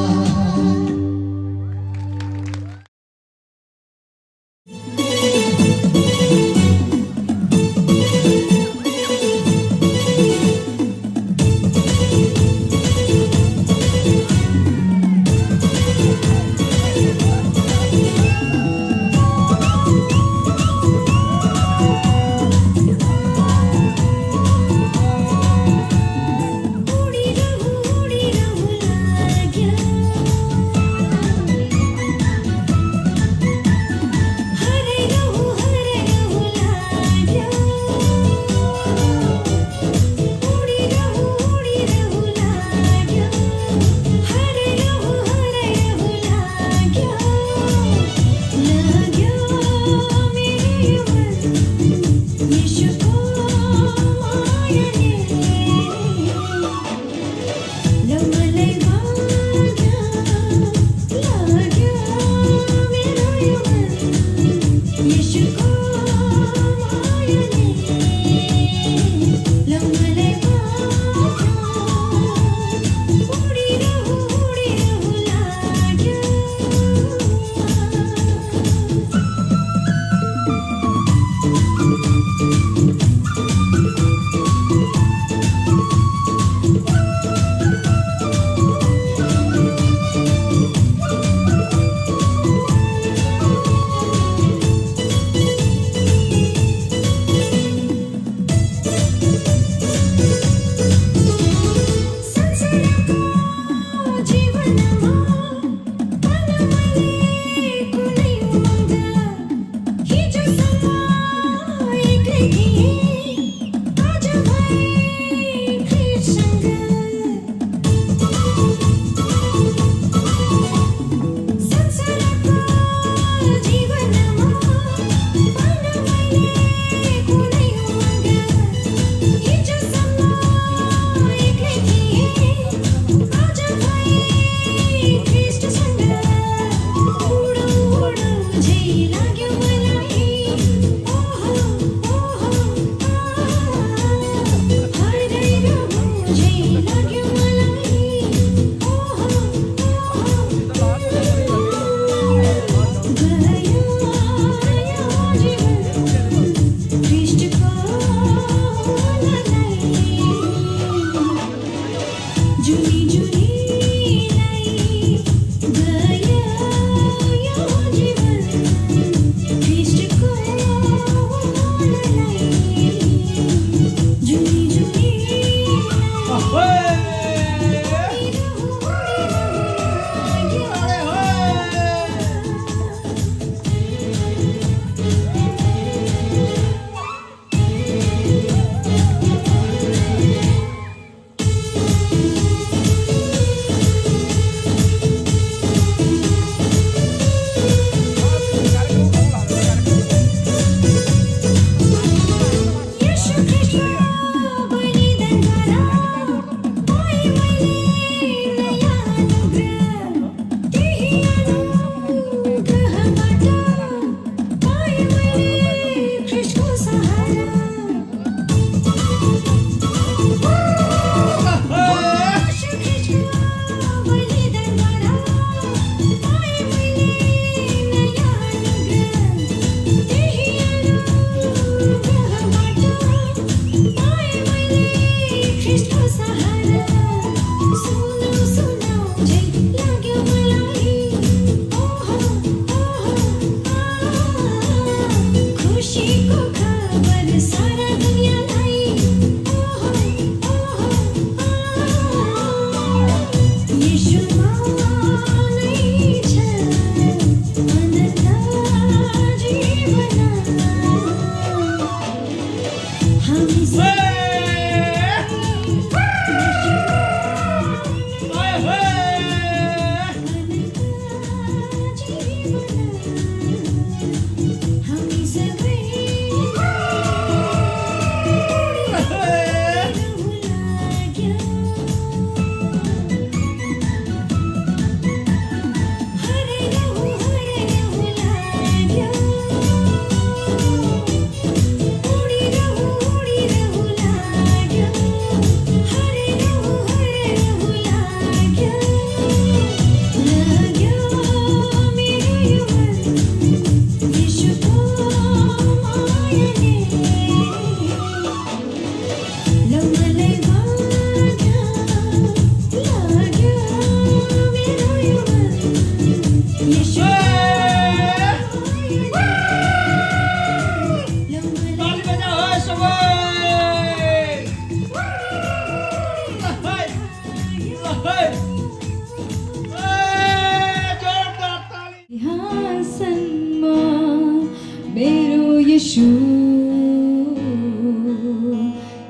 यीशु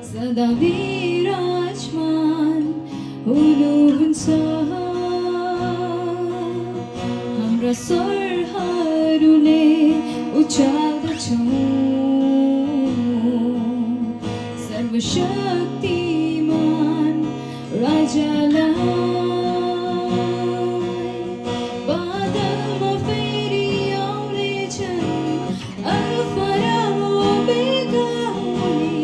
सदा विराजमान हुनुहुन्छ हाम्रा स्वरहरूले उचाल्दछौँ सर्वशक्तिमान राजालाई बादलमा फेरि आउनेछन् अल्फा र ओमेगा हुने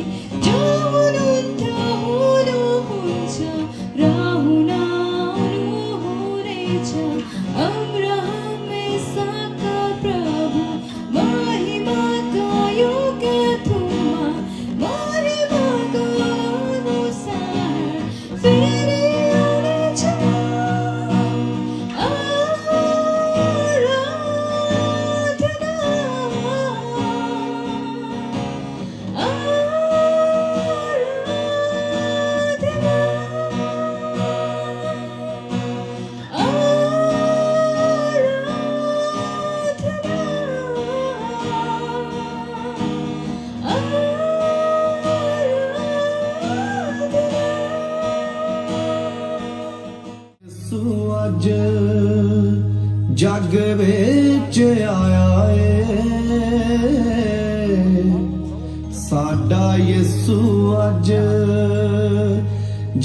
जो हुनुहुन्छ हुनुहुन्छ र हुन आउनुहुनेछ अब्राहम इसाकका प्रभु महिमाका युगथुमा महिमाका अनुसार फेरि आउनेछ ਯਿਸੂ ਅੱਜ ਜੱਗ ਵਿੱਚ ਆਇਆ ਏ ਸਾਡਾ ਯਿਸੂ ਅੱਜ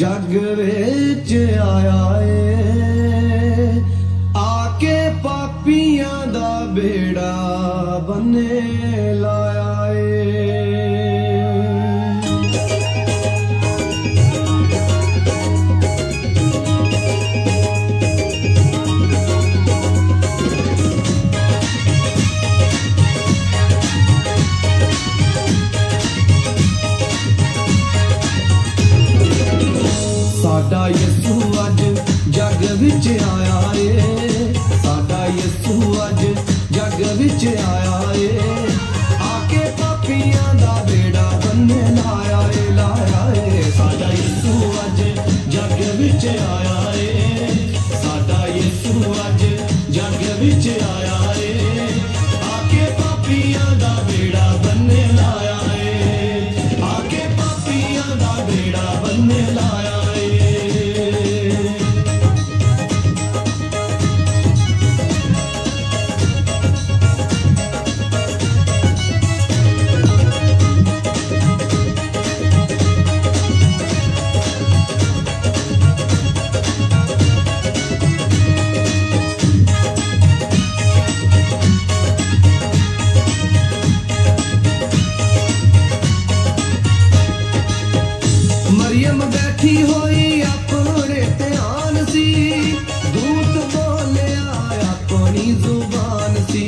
ਜੱਗ ਵਿੱਚ ਆਇਆ ਏ ਆ ਕੇ ਪਾਪੀਆਂ ਦਾ ਬੇੜਾ ਬੰਨੇ ਲਾਇਆ ਏ ਸਾਡਾ ਯਿਸੂ ਅੱਜ ਜੱਗ ਵਿੱਚ ਆਇਆ ਏ ਸਾਡਾ ਯਿਸੂ ਅੱਜ ਜੱਗ ਵਿੱਚ ਆਇਆ ਏ ਆ ਕੇ ਪਾਪੀਆਂ ਦਾ ਬੇੜਾ ਬੰਨੇ ਲਾਇਆ ਏ ਸਾਡਾ ਯਿਸੂ ਅੱਜ ਜੱਗ ਵਿੱਚ ਆਇਆ ਏ ਸਾਡਾ ਯਿਸੂ ਅੱਜ ਜੱਗ ਵਿੱਚ ਆਇਆ ਏ ਆ ਕੇ ਪਾਪੀਆਂ ਦਾ ਬੇੜਾ ਬੰਨੇ ਲਾਇਆ ਏ ਆ ਕੇ ਪਾਪੀਆਂ ਦਾ ਬੇੜਾ ਬੰਨੇ ਲਾਇਆ ਏ ਮਰੀਮ ਬੈਠੀ ਹੋਈ ਆਪਣੇ ਧਿਆਨ ਸੀ ਦੂਤ ਬੋਲਿਆ ਆਪਣੀ ਜ਼ੁਬਾਨ ਸੀ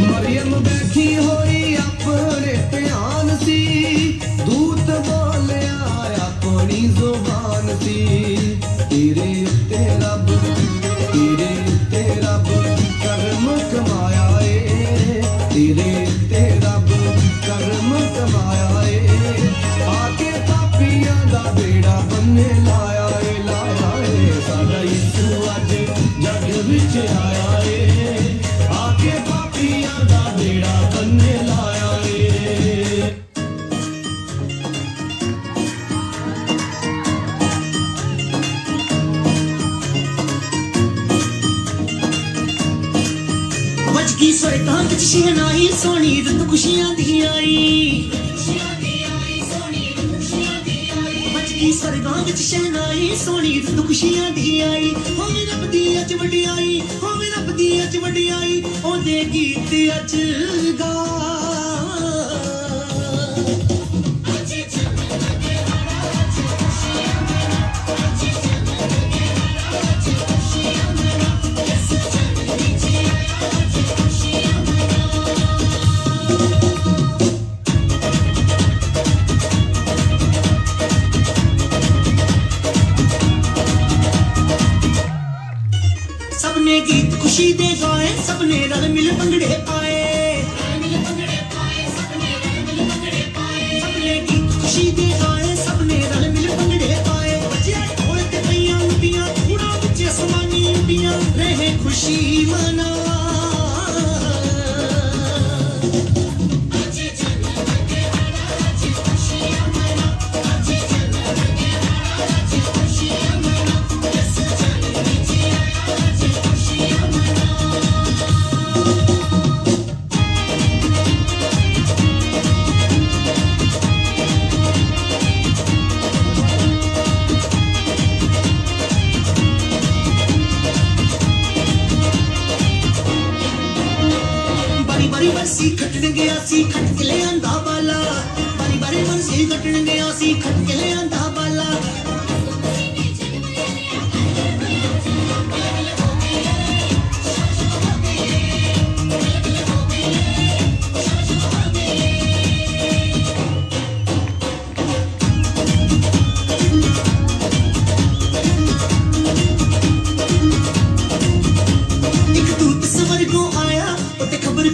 ਮਰੀਮ ਬੈਠੀ ਹੋਈ ਆਪਣੇ ਧਿਆਨ ਸੀ ਦੂਤ ਬੋਲਿਆ ਆਪਣੀ ਜ਼ੁਬਾਨ ਸੀ ਤੇਰੇ ਉੱਤੇ ਰੱਬ ਕਰਮ ਕਮਾਇਆ ਏ ਤੇਰੇ ਉੱਤੇ ਰੱਬ ਕਰਮ ਕਮਾਇਆ ਏ ਆ ਕੇ ਪਾਪੀਆਂ ਦਾ ਬੇੜਾ ਬੰਨੇ ਲਾਇਆ ਏ ਸਾਡਾ ਯਿਸੂ ਅੱਜ ਜੱਗ ਵਿੱਚ ਆਇਆ ਏ ਆ ਕੇ ਪਾਪੀਆਂ ਦਾ ਬੇੜਾ ਬੰਨੇ ਲਾਇਆ ਏ ਵੱਜਗੀ ਸਵਰਗਾਂ ਵਿੱਚ ਸ਼ਹਿਨਾਈ ਸੋਹਣੀ ਰੁੱਤ ਖੁਸ਼ੀਆਂ ਦੀ ਆਈ ਵੱਜਗੀ ਸਵਰਗਾਂ ਵਿੱਚ ਸ਼ਹਿਨਾਈ ਸੋਹਣੀ ਰੁੱਤ ਖੁਸ਼ੀਆਂ ਦੀ ਆਈ ਹੋਵੇ ਰੱਬ ਦੀ ਅੱਜ ਵਡਿਆਈ ਹੋਵੇ ਰੱਬ ਦੀ ਅੱਜ ਵਡਿਆਈ ਉਹਦੇ ਗੀਤ ਅੱਜ ਗਾ सबने गीत खुशी दे गाए सबने रल मिल भंगड़े पाए सबने गीत खुशी दे गाए सबने रल मिल भंगड़े पाए बच्चे ढोल ते पईयां लुटियां उड़ा विच असमानी उड़ियां रहे खुशी मना खटन गया सी खट के ले आंदा बाला बारी बारी बंसी कटन गया सी खट के ले आंदा बाला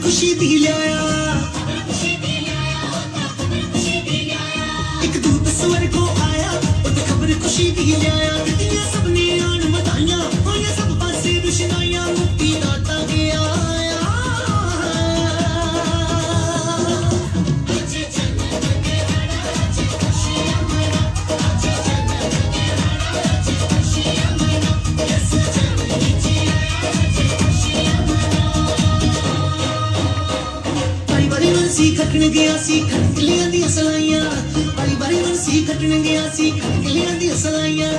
खुशी दी लिया एक दूत स्वर को आया और खबर खुशी दी लिया दिया सबने आन बताइया होया सब पासे रुशनाइया मुक्ति दाता गया सी खटन गया सी खटकलियां दी सलाइयां बारी बारी मन सी खटन गया सी खटकलियां दी सलाइयां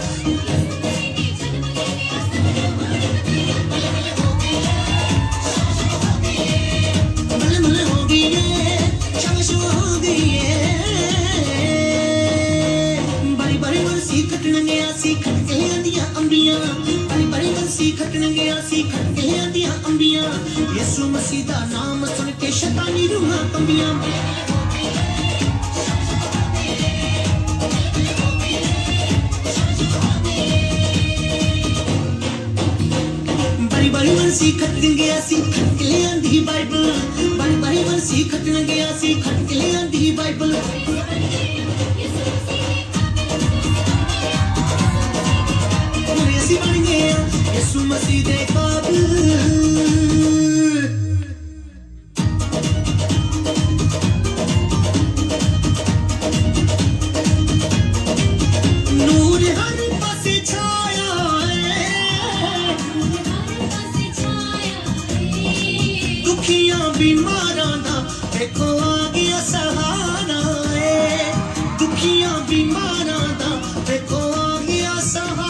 मल मल हो गई है शाबाश हो गई है बारी बारी मन सी खटन गया सी खटकलियां दी अंबियां बारी बारी मन सी खटन गया सी खटकलियां दी अंबियां यीशु मसीह दा नाम सुन के शैतानी रूहां कंबियां बारी बारी मनसी खटन गया सी खटकले आंधी बाइबल बारी बारी मनसी खटन गया सी खटकले आंधी बाइबल ਅਸੀਂ ਬਣ ਗਏ ਯਿਸੂ ਮਸੀਹ ਦੇ ਕਾਬਿਲ ਨੂਰ ਹਰ ਪਾਸੇ ਛਾਇਆ ਏ ਦੁਖੀਆਂ ਬਿਮਾਰਾਂ ਦਾ ਦੇਖੋ ਆ ਗਿਆ ਸਹਾਰਾ ਏ ਦੁਖੀਆਂ ਬਿਮਾਰਾਂ ਦਾ ਦੇਖੋ ਆ ਗਿਆ ਸਹਾਰਾ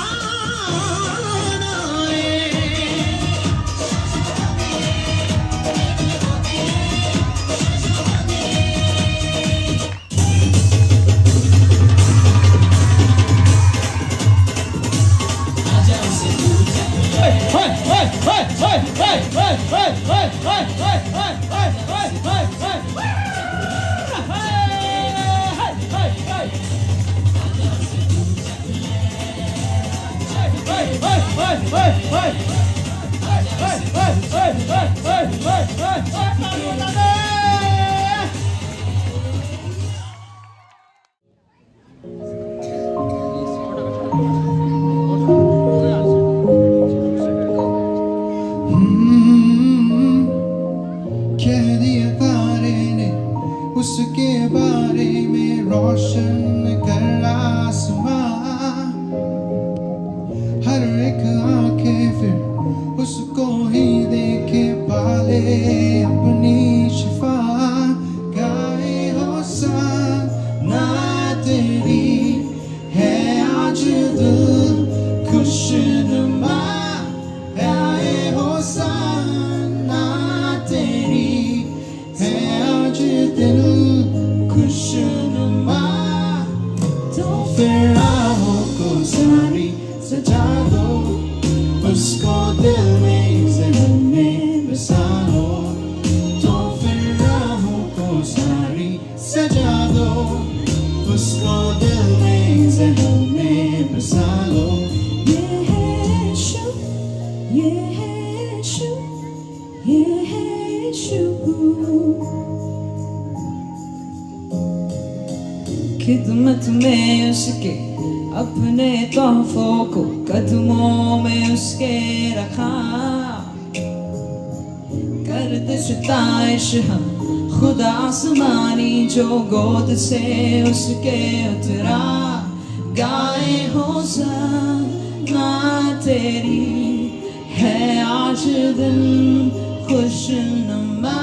उसके बारे में रोशन कर आसमां हर एक आंखें फिर उसको ही देखे पाले अपनी शिफा गाए होसाना तेरी है आज दिल खुशनुमा गाए होसाना तेरी है आज दिल खुशनुमा तो फिर राहों को सारी सजा दो उसको दिल में ज़हन में बसा लो तो फिर राहों को सारी सजा दो उसको दिल में ज़हन में बसा लो ये है यीशु ये है यीशु ये है यीशु खिदमत में उसके अपने तोहफों को कदमों में उसके रखा करते सिताइश हम खुदा आसमानी जो गोद से उसके उतरा गाए होसाना तेरी है आज दिन खुशनुमा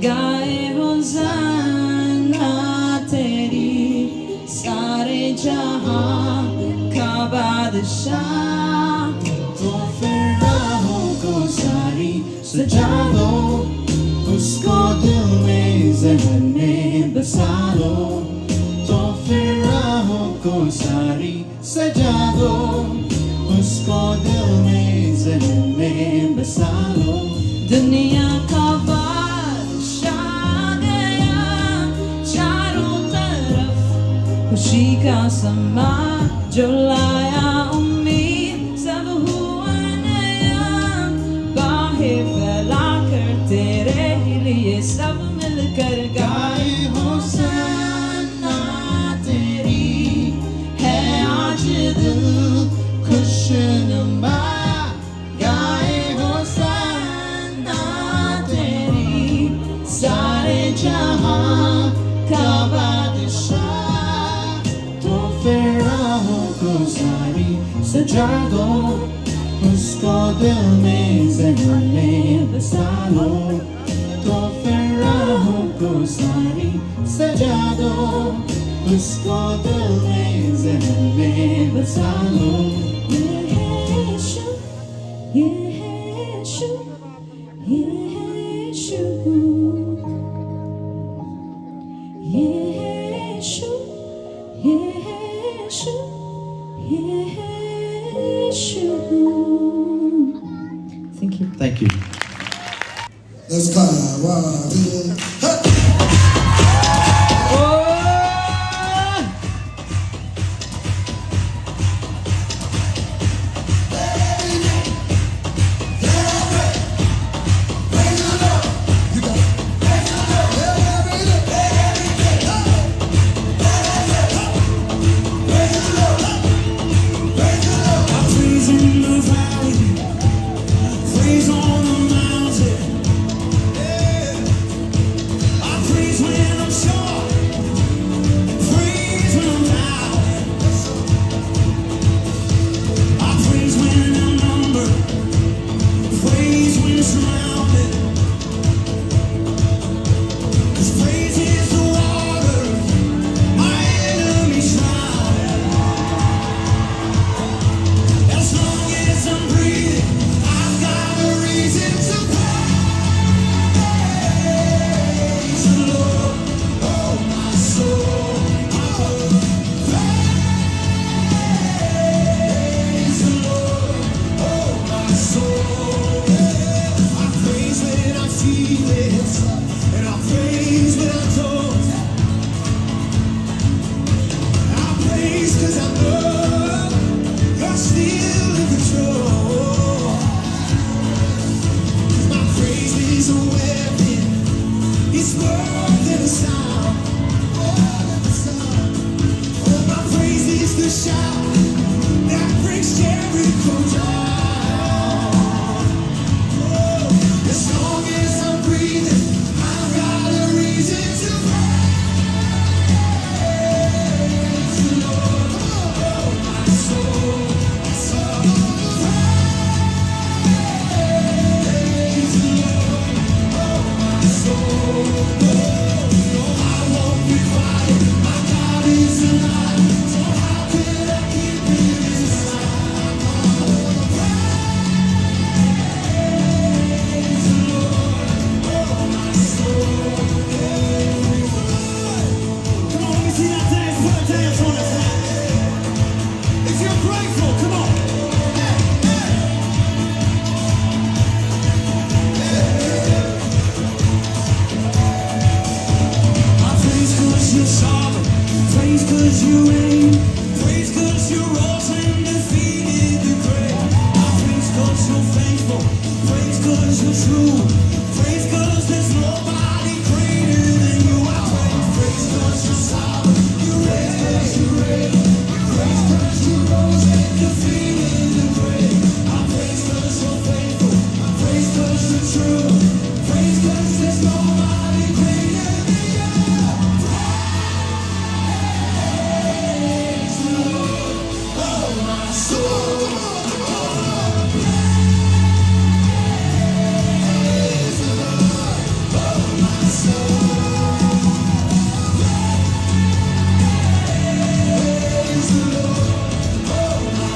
गाए होसाना तेरी सारे जहां का बादशाह तो फिर राहों को सारी सजा दो उसको दिल में सारी सजा दो, उसको दिल में ज़हन में बसा लो। दुनिया का बादशाह गया, चारों तरफ खुशी का समा जो लाया उम्मीद सब हुआ नया, बाहें फैलाकर तेरे लिए सब मिलकर गाए होसन्ना तेरी है आज दिल खुशनुमा, गाए होसन्ना तेरी सारे जहां का बादशाह। तो फिर राहों को सारी सजा दो, उसको दिल में ज़हन में बसा लो। तो फिर राहों को सारी सजा दो, उसको दिल में ज़हन में बसा लो। ये है यीशु, ये है यीशु, ये है यीशु, ये है यीशु, ये है यीशु, ये है यीशु। Thank you. Thank you. Let's clap. 1, 2, hey!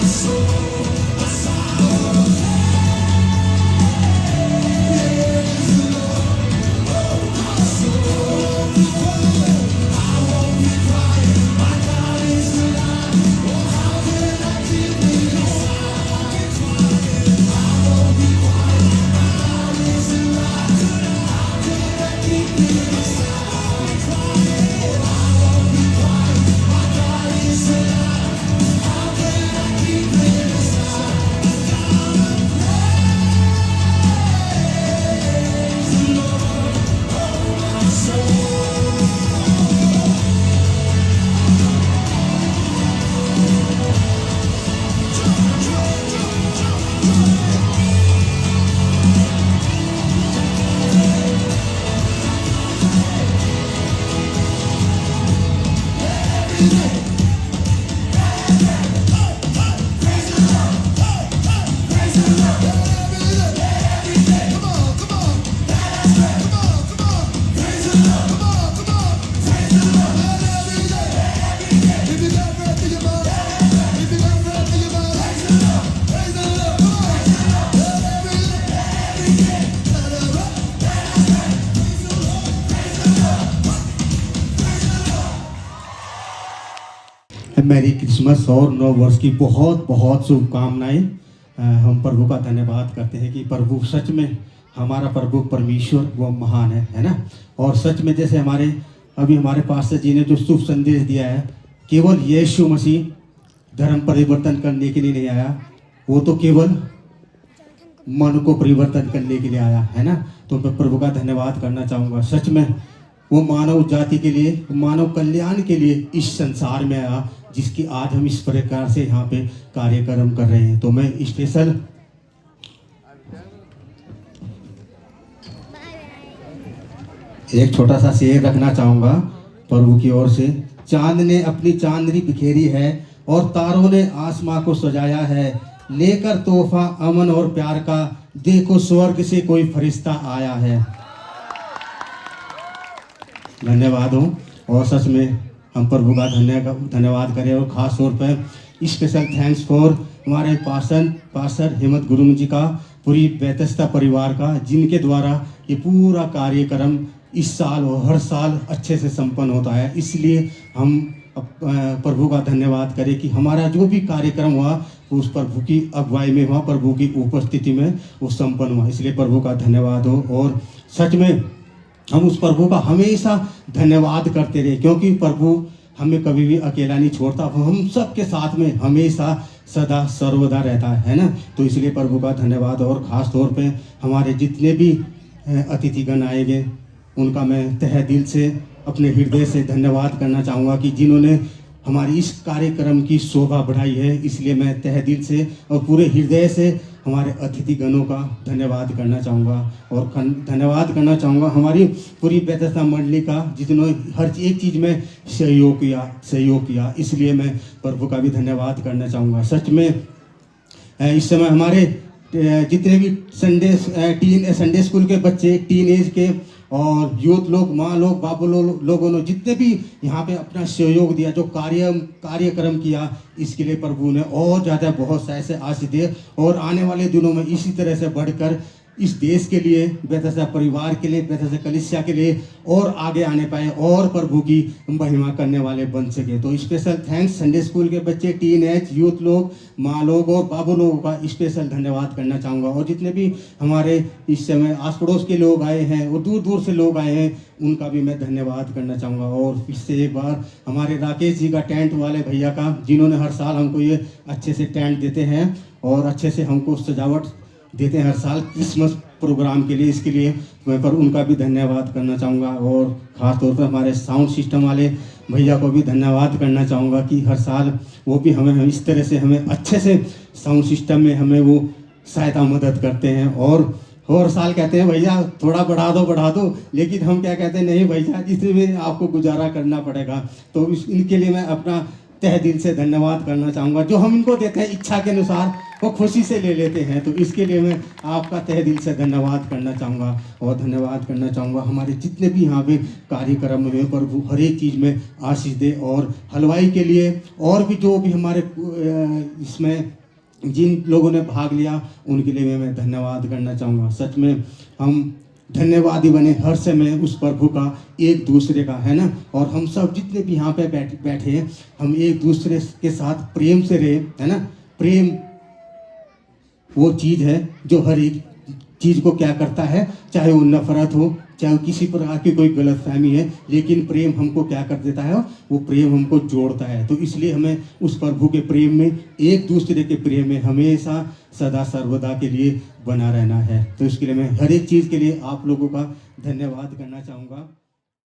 So merry Christmas और नव वर्ष की बहुत बहुत शुभकामनाएं। हम प्रभु का धन्यवाद करते हैं कि प्रभु सच में हमारा प्रभु परमेश्वर वो महान है ना। और सच में जैसे हमारे पास्टर जी ने जो शुभ संदेश दिया है, केवल यीशु मसीह धर्म परिवर्तन करने के लिए नहीं आया, वो तो केवल मन को परिवर्तन करने के लिए आया है ना। तो मैं प्रभु का धन्यवाद करना चाहूँगा। सच में वो मानव जाति के लिए, मानव कल्याण के लिए इस संसार में आया, जिसकी आज हम इस प्रकार से यहाँ पे कार्यक्रम कर रहे हैं। तो मैं स्पेशल एक छोटा सा शेर रखना चाहूँगा प्रभु की ओर से। चांद ने अपनी चांदनी बिखेरी है और तारों ने आसमां को सजाया है, लेकर तोहफा अमन और प्यार का, देखो स्वर्ग से कोई फरिश्ता आया है। धन्यवाद हो। और सच में हम प्रभु का धन्यवाद करें। और ख़ास तौर पर स्पेशल थैंक्स फॉर हमारे पास्टर हेमंत गुरुंग जी का, पूरी बेतस्ता परिवार का, जिनके द्वारा ये पूरा कार्यक्रम इस साल और हर साल अच्छे से संपन्न होता है। इसलिए हम प्रभु का धन्यवाद करें कि हमारा जो भी कार्यक्रम हुआ उस प्रभु की अगुवाई में हुआ, प्रभु की उपस्थिति में वो संपन्न हुआ। इसलिए प्रभु का धन्यवाद हो। और सच में हम उस प्रभु का हमेशा धन्यवाद करते रहे, क्योंकि प्रभु हमें कभी भी अकेला नहीं छोड़ता, वो हम सब के साथ में हमेशा सदा सर्वदा रहता है ना। तो इसलिए प्रभु का धन्यवाद। और ख़ास तौर पे हमारे जितने भी अतिथिगण आएंगे उनका मैं तहे दिल से, अपने हृदय से धन्यवाद करना चाहूँगा कि जिन्होंने हमारी इस कार्यक्रम की शोभा बढ़ाई है। इसलिए मैं तहे दिल से और पूरे हृदय से हमारे अतिथिगणों का धन्यवाद करना चाहूँगा। और धन्यवाद करना चाहूँगा हमारी पूरी बेतस्ता मंडली का, जिन्होंने हर एक चीज़ में सहयोग किया। इसलिए मैं प्रभु का भी धन्यवाद करना चाहूँगा। सच में इस समय हमारे जितने भी संडे स्कूल के बच्चे, टीन एज के और यूथ लोग, माँ लोग, बाबू लोगों ने जितने भी यहाँ पे अपना सहयोग दिया, जो कार्यक्रम किया, इसके लिए प्रभु ने और ज़्यादा बहुत ऐसे आशीष दिए। और आने वाले दिनों में इसी तरह से बढ़कर इस देश के लिए, बेतस्ता परिवार के लिए, बेतस्ता कलीसिया के लिए और आगे आने पाए और प्रभु की महिमा करने वाले बन सके। तो स्पेशल थैंक्स संडे स्कूल के बच्चे, टीन एज, यूथ लोग, माँ लोग और बाबू लोगों का स्पेशल धन्यवाद करना चाहूँगा। और जितने भी हमारे इस समय आस पड़ोस के लोग आए हैं और दूर दूर से लोग आए हैं, उनका भी मैं धन्यवाद करना चाहूँगा। और फिर से एक बार हमारे राकेश जी का, टेंट वाले भैया का, जिन्होंने हर साल हमको ये अच्छे से टेंट देते हैं और अच्छे से हमको सजावट देते हैं हर साल क्रिसमस प्रोग्राम के लिए। इसके लिए मैं पर उनका भी धन्यवाद करना चाहूँगा। और ख़ास तौर पर हमारे साउंड सिस्टम वाले भैया को भी धन्यवाद करना चाहूँगा कि हर साल वो भी हमें इस तरह से हमें अच्छे से साउंड सिस्टम में हमें वो सहायता मदद करते हैं। और साल कहते हैं भैया थोड़ा बढ़ा दो, लेकिन हम क्या कहते हैं, नहीं भैया इसमें आपको गुजारा करना पड़ेगा। तो इनके लिए मैं अपना तहे दिल से धन्यवाद करना चाहूँगा। जो हम इनको देते हैं इच्छा के अनुसार वो खुशी से ले लेते हैं। तो इसके लिए मैं आपका तहे दिल से धन्यवाद करना चाहूँगा। और धन्यवाद करना चाहूँगा हमारे जितने भी यहाँ पे कार्यक्रम हुए, प्रभु हर एक चीज़ में आशीष दे। और हलवाई के लिए और भी जो भी हमारे इसमें जिन लोगों ने भाग लिया, उनके लिए मैं धन्यवाद करना चाहूँगा। सच में हम धन्यवादी बने हर समय उस प्रभु का, एक दूसरे का, है ना। और हम सब जितने भी यहाँ पे बैठे हैं, हम एक दूसरे के साथ प्रेम से रहे, है ना। प्रेम वो चीज़ है जो हर एक चीज़ को क्या करता है, चाहे वो नफरत हो, चाहे किसी प्रकार की कोई गलतफहमी है, लेकिन प्रेम हमको क्या कर देता है, वो प्रेम हमको जोड़ता है। तो इसलिए हमें उस प्रभु के प्रेम में, एक दूसरे के प्रेम में हमेशा सदा सर्वदा के लिए बना रहना है। तो इसके लिए मैं हर एक चीज़ के लिए आप लोगों का धन्यवाद करना चाहूँगा।